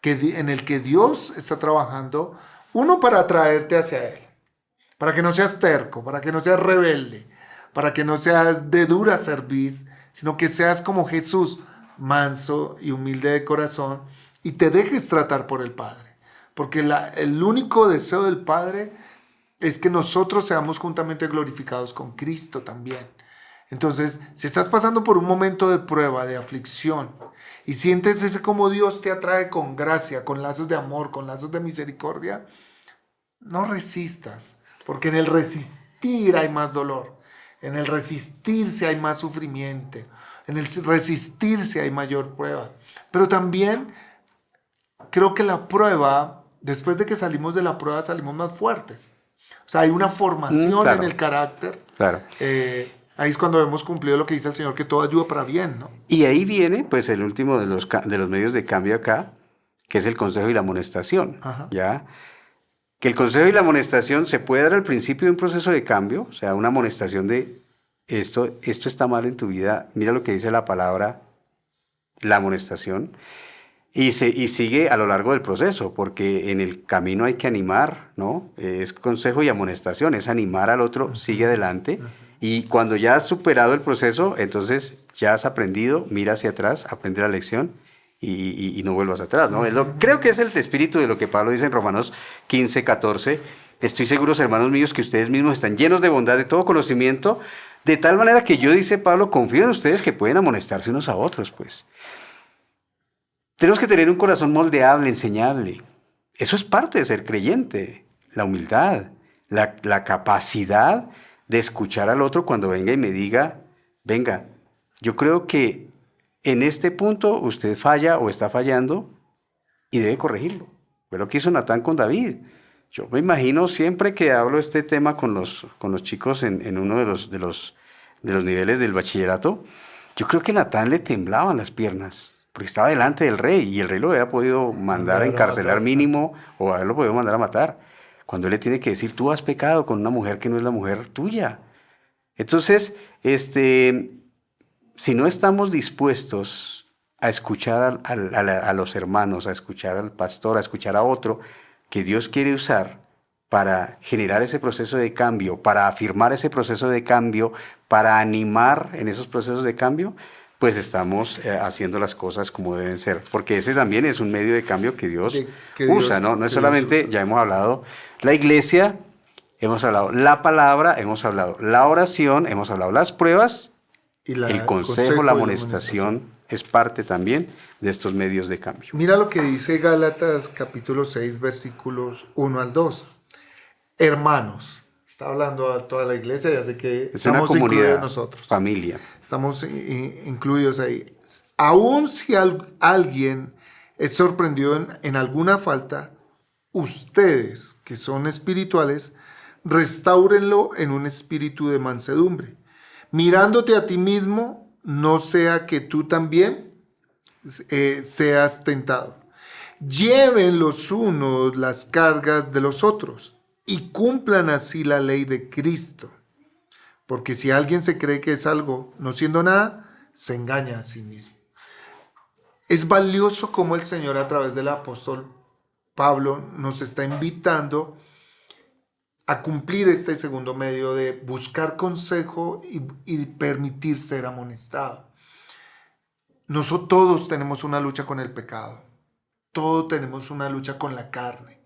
en el que Dios está trabajando, uno, para atraerte hacia Él, para que no seas terco, para que no seas rebelde, para que no seas de dura cerviz, sino que seas como Jesús, manso y humilde de corazón, y te dejes tratar por el Padre. Porque el único deseo del Padre es que nosotros seamos juntamente glorificados con Cristo también. Entonces, si estás pasando por un momento de prueba, de aflicción, y sientes ese como Dios te atrae con gracia, con lazos de amor, con lazos de misericordia, no resistas, porque en el resistir hay más dolor, en el resistirse hay más sufrimiento, en el resistirse hay mayor prueba. Pero también creo que la prueba, después de que salimos de la prueba, salimos más fuertes. O sea, hay una formación claro, en el carácter. Claro. Ahí es cuando hemos cumplido lo que dice el Señor, que todo ayuda para bien, ¿no? Y ahí viene, pues, el último de los medios de cambio acá, que es el consejo y la amonestación. Ajá. ¿Ya? Que el consejo y la amonestación se puede dar al principio de un proceso de cambio, o sea, una amonestación de esto está mal en tu vida, mira lo que dice la palabra, la amonestación, y sigue a lo largo del proceso, porque en el camino hay que animar, ¿no? Es consejo y amonestación, es animar al otro, sigue adelante, Y cuando ya has superado el proceso, entonces ya has aprendido, mira hacia atrás, aprende la lección y no vuelvas atrás, ¿no? Creo que es el espíritu de lo que Pablo dice en Romanos 15, 14. Estoy seguro, hermanos míos, que ustedes mismos están llenos de bondad, de todo conocimiento, de tal manera que yo, dice Pablo, confío en ustedes que pueden amonestarse unos a otros, pues. Tenemos que tener un corazón moldeable, enseñable. Eso es parte de ser creyente, la humildad, la capacidad de escuchar al otro cuando venga y me diga, venga, yo creo que en este punto usted falla o está fallando y debe corregirlo. Fue lo que hizo Natán con David. Yo me imagino siempre que hablo este tema con los chicos en uno de los niveles del bachillerato, yo creo que Natán le temblaban las piernas, porque estaba delante del rey y el rey lo había podido mandar a encarcelar mínimo o haberlo podido mandar a matar. Cuando él le tiene que decir, tú has pecado con una mujer que no es la mujer tuya. Entonces, si no estamos dispuestos a escuchar a los hermanos, a escuchar al pastor, a escuchar a otro que Dios quiere usar para generar ese proceso de cambio, para afirmar ese proceso de cambio, para animar en esos procesos de cambio, pues estamos haciendo las cosas como deben ser. Porque ese también es un medio de cambio que Dios usa, ¿no? No es solamente, ya hemos hablado, la iglesia, hemos hablado la palabra, hemos hablado la oración, hemos hablado las pruebas, y el consejo, la amonestación es parte también de estos medios de cambio. Mira lo que dice Gálatas capítulo 6, versículos 1 al 2. Hermanos, está hablando a toda la iglesia, ya sé que es estamos una comunidad, incluidos nosotros. Familia. Estamos incluidos ahí. Aún si alguien es sorprendido en alguna falta, ustedes que son espirituales, restáurenlo en un espíritu de mansedumbre, mirándote a ti mismo, no sea que tú también seas tentado. Lleven los unos las cargas de los otros y cumplan así la ley de Cristo. Porque si alguien se cree que es algo, no siendo nada, se engaña a sí mismo. Es valioso como el Señor a través del apóstol Pablo nos está invitando a cumplir este segundo medio de buscar consejo y permitir ser amonestado. Nosotros todos tenemos una lucha con el pecado. Todos tenemos una lucha con la carne.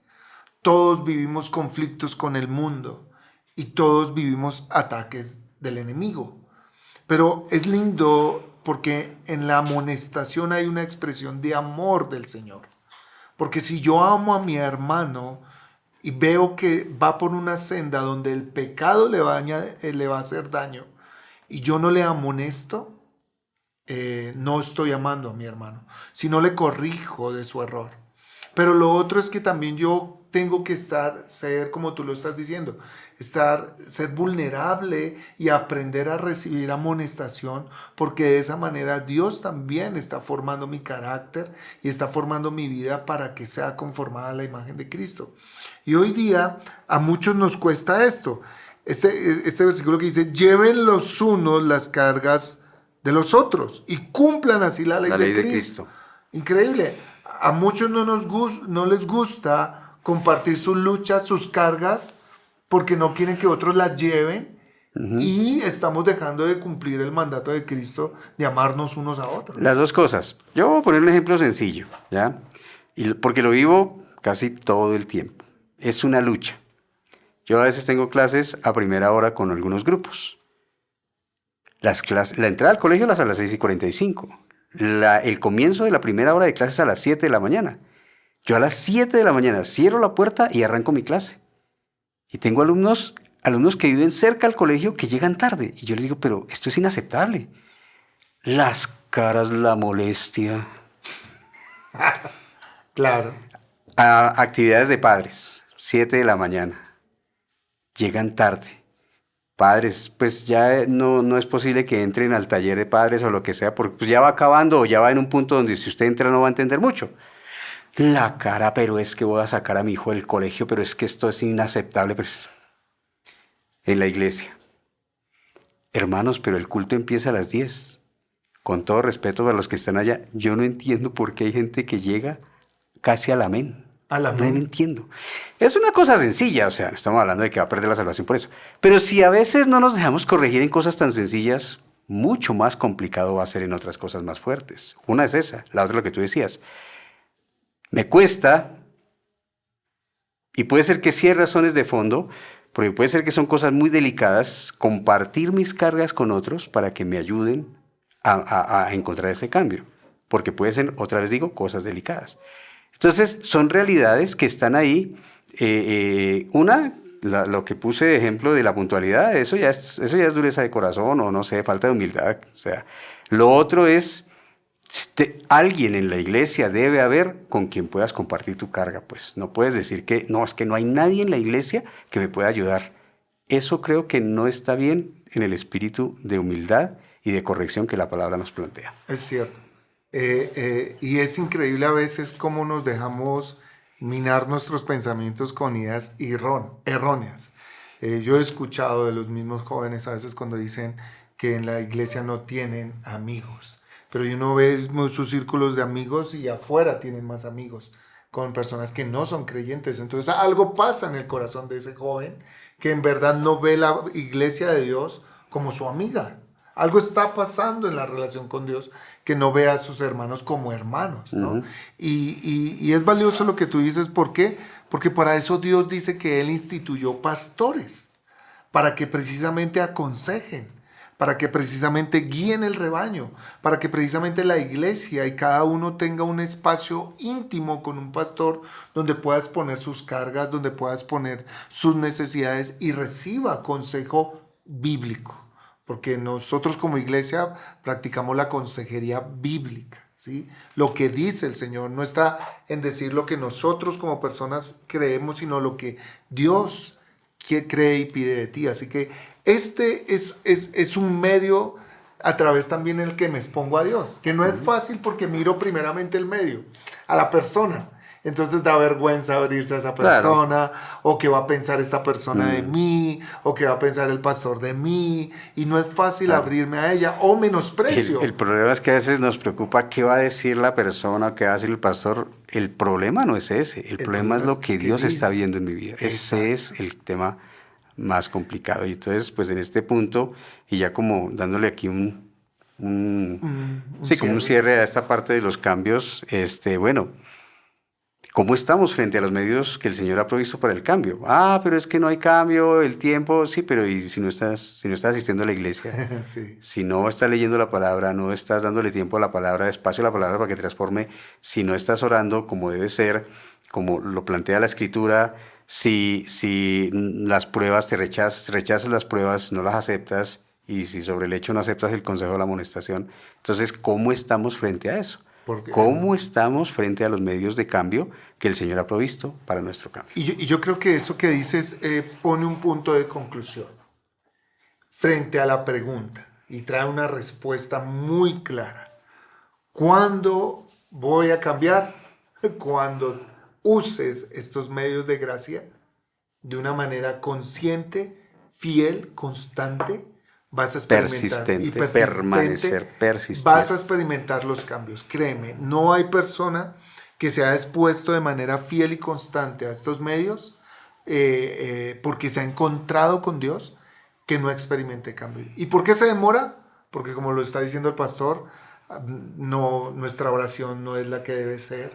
Todos vivimos conflictos con el mundo y todos vivimos ataques del enemigo. Pero es lindo porque en la amonestación hay una expresión de amor del Señor. Porque si yo amo a mi hermano y veo que va por una senda donde el pecado le va a hacer daño y yo no le amonesto, no estoy amando a mi hermano, sino le corrijo de su error. Pero lo otro es que también yo tengo que ser como tú lo estás diciendo, ser vulnerable y aprender a recibir amonestación, porque de esa manera Dios también está formando mi carácter y está formando mi vida para que sea conformada a la imagen de Cristo. Y hoy día a muchos nos cuesta esto. Este versículo que dice, lleven los unos las cargas de los otros y cumplan así la ley de Cristo. Increíble. A muchos no les gusta compartir sus luchas, sus cargas, porque no quieren que otros las lleven. Y estamos dejando de cumplir el mandato de Cristo de amarnos unos a otros. Las dos cosas. Yo voy a poner un ejemplo sencillo, ¿ya? Porque lo vivo casi todo el tiempo. Es una lucha. Yo a veces tengo clases a primera hora con algunos grupos. La entrada al colegio es a las 6:45. El comienzo de la primera hora de clase es a las 7 de la mañana. Yo a las 7 de la mañana cierro la puerta y arranco mi clase. Y tengo alumnos que viven cerca al colegio que llegan tarde. Y yo les digo, pero esto es inaceptable. Las caras, la molestia. Claro. Actividades de padres, 7 de la mañana. Llegan tarde. Padres, pues ya no es posible que entren al taller de padres o lo que sea, porque pues ya va acabando o ya va en un punto donde si usted entra no va a entender mucho. La cara, pero es que voy a sacar a mi hijo del colegio, pero es que esto es inaceptable. Pues, en la iglesia. Hermanos, pero el culto empieza a las 10. Con todo respeto para los que están allá, yo no entiendo por qué hay gente que llega casi al amén. A la No mente. entiendo. Es una cosa sencilla, o sea, no estamos hablando de que va a perder la salvación por eso. Pero si a veces no nos dejamos corregir en cosas tan sencillas, mucho más complicado va a ser en otras cosas más fuertes. Una es esa, la otra es lo que tú decías. Me cuesta, y puede ser que sí hay razones de fondo, porque puede ser que son cosas muy delicadas, compartir mis cargas con otros para que me ayuden a encontrar ese cambio. Porque puede ser, otra vez digo, cosas delicadas. Entonces, son realidades que están ahí. Lo que puse de ejemplo de la puntualidad, eso ya es dureza de corazón o no sé, falta de humildad. O sea, lo otro es, alguien en la iglesia debe haber con quien puedas compartir tu carga. Pues no puedes decir que no, es que no hay nadie en la iglesia que me pueda ayudar. Eso creo que no está bien en el espíritu de humildad y de corrección que la palabra nos plantea. Es cierto. Y es increíble a veces cómo nos dejamos minar nuestros pensamientos con ideas erróneas. Yo he escuchado de los mismos jóvenes a veces cuando dicen que en la iglesia no tienen amigos, pero uno ve sus círculos de amigos y afuera tienen más amigos con personas que no son creyentes. Entonces algo pasa en el corazón de ese joven que en verdad no ve la iglesia de Dios como su amiga. Algo está pasando en la relación con Dios que no ve a sus hermanos como hermanos, ¿no? Ujú. Y es valioso lo que tú dices. ¿Por qué? Porque para eso Dios dice que Él instituyó pastores, para que precisamente aconsejen, para que precisamente guíen el rebaño, para que precisamente la iglesia y cada uno tenga un espacio íntimo con un pastor donde puedas poner sus cargas, donde puedas poner sus necesidades y reciba consejo bíblico. Porque nosotros como iglesia practicamos la consejería bíblica, ¿sí? Lo que dice el Señor no está en decir lo que nosotros como personas creemos, sino lo que Dios cree y pide de ti. Así que este es un medio a través también en el que me expongo a Dios, que no es fácil porque miro primeramente el medio, a la persona. Entonces da vergüenza abrirse a esa Claro. persona, o qué va a pensar esta persona de Mm, mí, o qué va a pensar el pastor de mí, y no es fácil claro. abrirme a ella, o El menosprecio. problema es que a veces nos preocupa qué va a decir la persona, qué va a decir el pastor. El problema no es ese, el El problema es problema lo es que que Dios está dice. viendo en mi vida. Ese Exacto. es el tema más complicado. Y entonces, pues en este punto, y ya como dándole aquí Un sí, como un cierre. cierre a esta parte de los cambios, bueno, ¿cómo estamos frente a los medios que el Señor ha provisto para el cambio? Ah, pero es que no hay cambio, el tiempo, sí, pero ¿y si no estás asistiendo a la iglesia? Sí. Si no estás leyendo la palabra, no estás dándole tiempo a la palabra, espacio a la palabra para que transforme, si no estás orando como debe ser, como lo plantea la Escritura, si las pruebas rechazas las pruebas, no las aceptas, y si sobre el hecho no aceptas el consejo de la amonestación, entonces, ¿cómo estamos frente a eso? Porque, ¿Cómo estamos frente a los medios de cambio que el Señor ha provisto para nuestro cambio? y yo creo que eso que dices pone un punto de conclusión frente a la pregunta y trae una respuesta muy clara. ¿Cuándo voy a cambiar? Cuando uses estos medios de gracia de una manera consciente, fiel, constante, vas a experimentar y Persistente, persistente, permanecer, persistir. vas a experimentar los cambios. Créeme, no hay persona que se ha expuesto de manera fiel y constante a estos medios porque se ha encontrado con Dios que no experimente cambio. ¿Y por qué se demora? Porque como lo está diciendo el pastor, no, nuestra oración no es la que debe ser.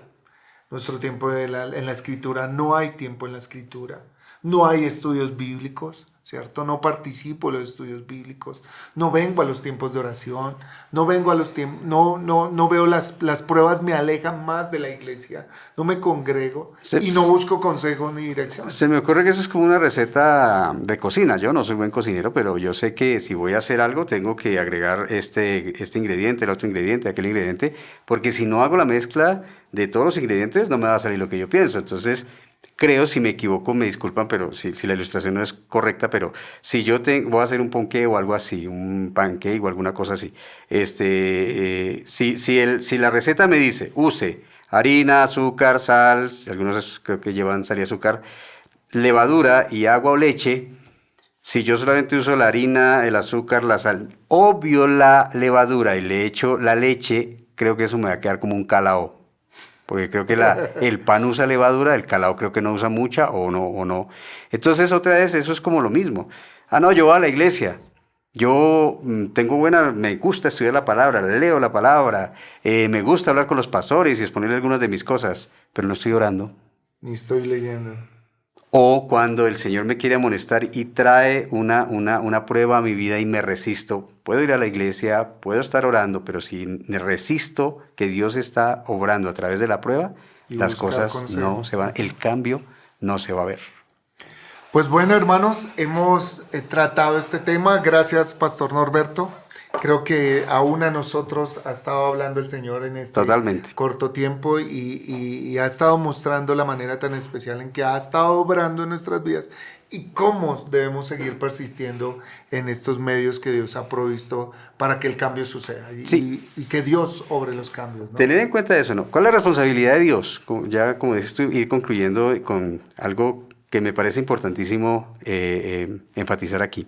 Nuestro tiempo en la escritura, no hay tiempo en la escritura. No hay estudios bíblicos, ¿cierto? No participo en los estudios bíblicos. No vengo a los tiempos de oración. No vengo a los tiempos, no veo las pruebas, me alejan más de la iglesia. No me congrego y no busco consejo ni dirección. Se me ocurre que eso es como una receta de cocina. Yo no soy buen cocinero, pero yo sé que si voy a hacer algo tengo que agregar este ingrediente, el otro ingrediente, aquel ingrediente, porque si no hago la mezcla de todos los ingredientes no me va a salir lo que yo pienso. Entonces, creo, si me equivoco, me disculpan, pero si la ilustración no es correcta, pero si yo voy a hacer un ponqué o algo así, un pancake o alguna cosa así, si la receta me dice, use harina, azúcar, sal, algunos creo que llevan sal y azúcar, levadura y agua o leche, si yo solamente uso la harina, el azúcar, la sal, obvio la levadura y le echo la leche, creo que eso me va a quedar como un calao. porque creo que el pan usa levadura, el calado creo que no usa mucha o no. Entonces otra vez eso es como lo mismo. Ah, no, yo voy a la iglesia. Yo me gusta estudiar la palabra, leo la palabra, me gusta hablar con los pastores y exponerle algunas de mis cosas, pero no estoy orando. Ni estoy leyendo. O cuando el Señor me quiere amonestar y trae una prueba a mi vida y me resisto. Puedo ir a la iglesia, puedo estar orando, pero si me resisto que Dios está obrando a través de la prueba, Y las buscar cosas consejo. no se van, el cambio no se va a ver. Pues bueno, hermanos, hemos tratado este tema. Gracias, Pastor Norberto. Creo que aún a nosotros ha estado hablando el Señor en este Totalmente. corto tiempo y ha estado mostrando la manera tan especial en que ha estado obrando en nuestras vidas y cómo debemos seguir persistiendo en estos medios que Dios ha provisto para que el cambio suceda y que Dios obre los cambios, ¿no? Tener en cuenta eso, ¿no? ¿Cuál es la responsabilidad de Dios? Ya, como dices tú, ir concluyendo con algo que me parece importantísimo enfatizar aquí.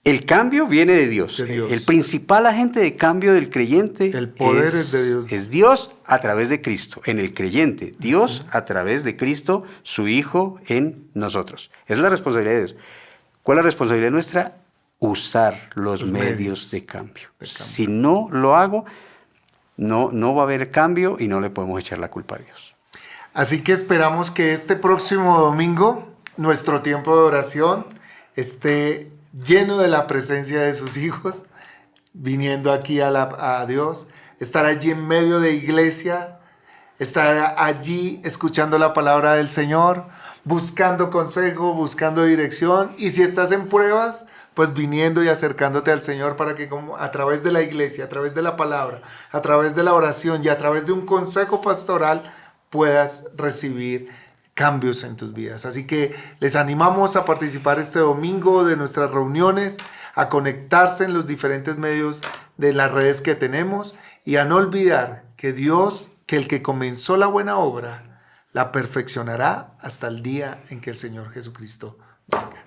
El cambio viene de Dios. De Dios. El principal agente de cambio del creyente El poder es de Dios. Es Dios a través de Cristo, en el creyente. Dios a través de Cristo, su Hijo en nosotros. Es la responsabilidad de Dios. ¿Cuál es la responsabilidad nuestra? Usar los medios de cambio. Si no lo hago, no va a haber cambio y no le podemos echar la culpa a Dios. Así que esperamos que este próximo domingo nuestro tiempo de oración esté lleno de la presencia de sus hijos, viniendo aquí a Dios, estar allí en medio de iglesia, estar allí escuchando la palabra del Señor, buscando consejo, buscando dirección, y si estás en pruebas, pues viniendo y acercándote al Señor para que como a través de la iglesia, a través de la palabra, a través de la oración y a través de un consejo pastoral puedas recibir cambios en tus vidas. Así que les animamos a participar este domingo de nuestras reuniones, a conectarse en los diferentes medios de las redes que tenemos y a no olvidar que Dios, que el que comenzó la buena obra, la perfeccionará hasta el día en que el Señor Jesucristo venga.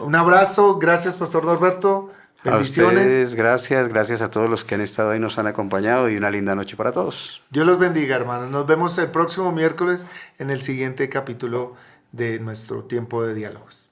Un abrazo, gracias Pastor Norberto, bendiciones. A ustedes, gracias a todos los que han estado ahí, nos han acompañado y una linda noche para todos. Dios los bendiga, hermanos. Nos vemos el próximo miércoles en el siguiente capítulo de nuestro tiempo de diálogos.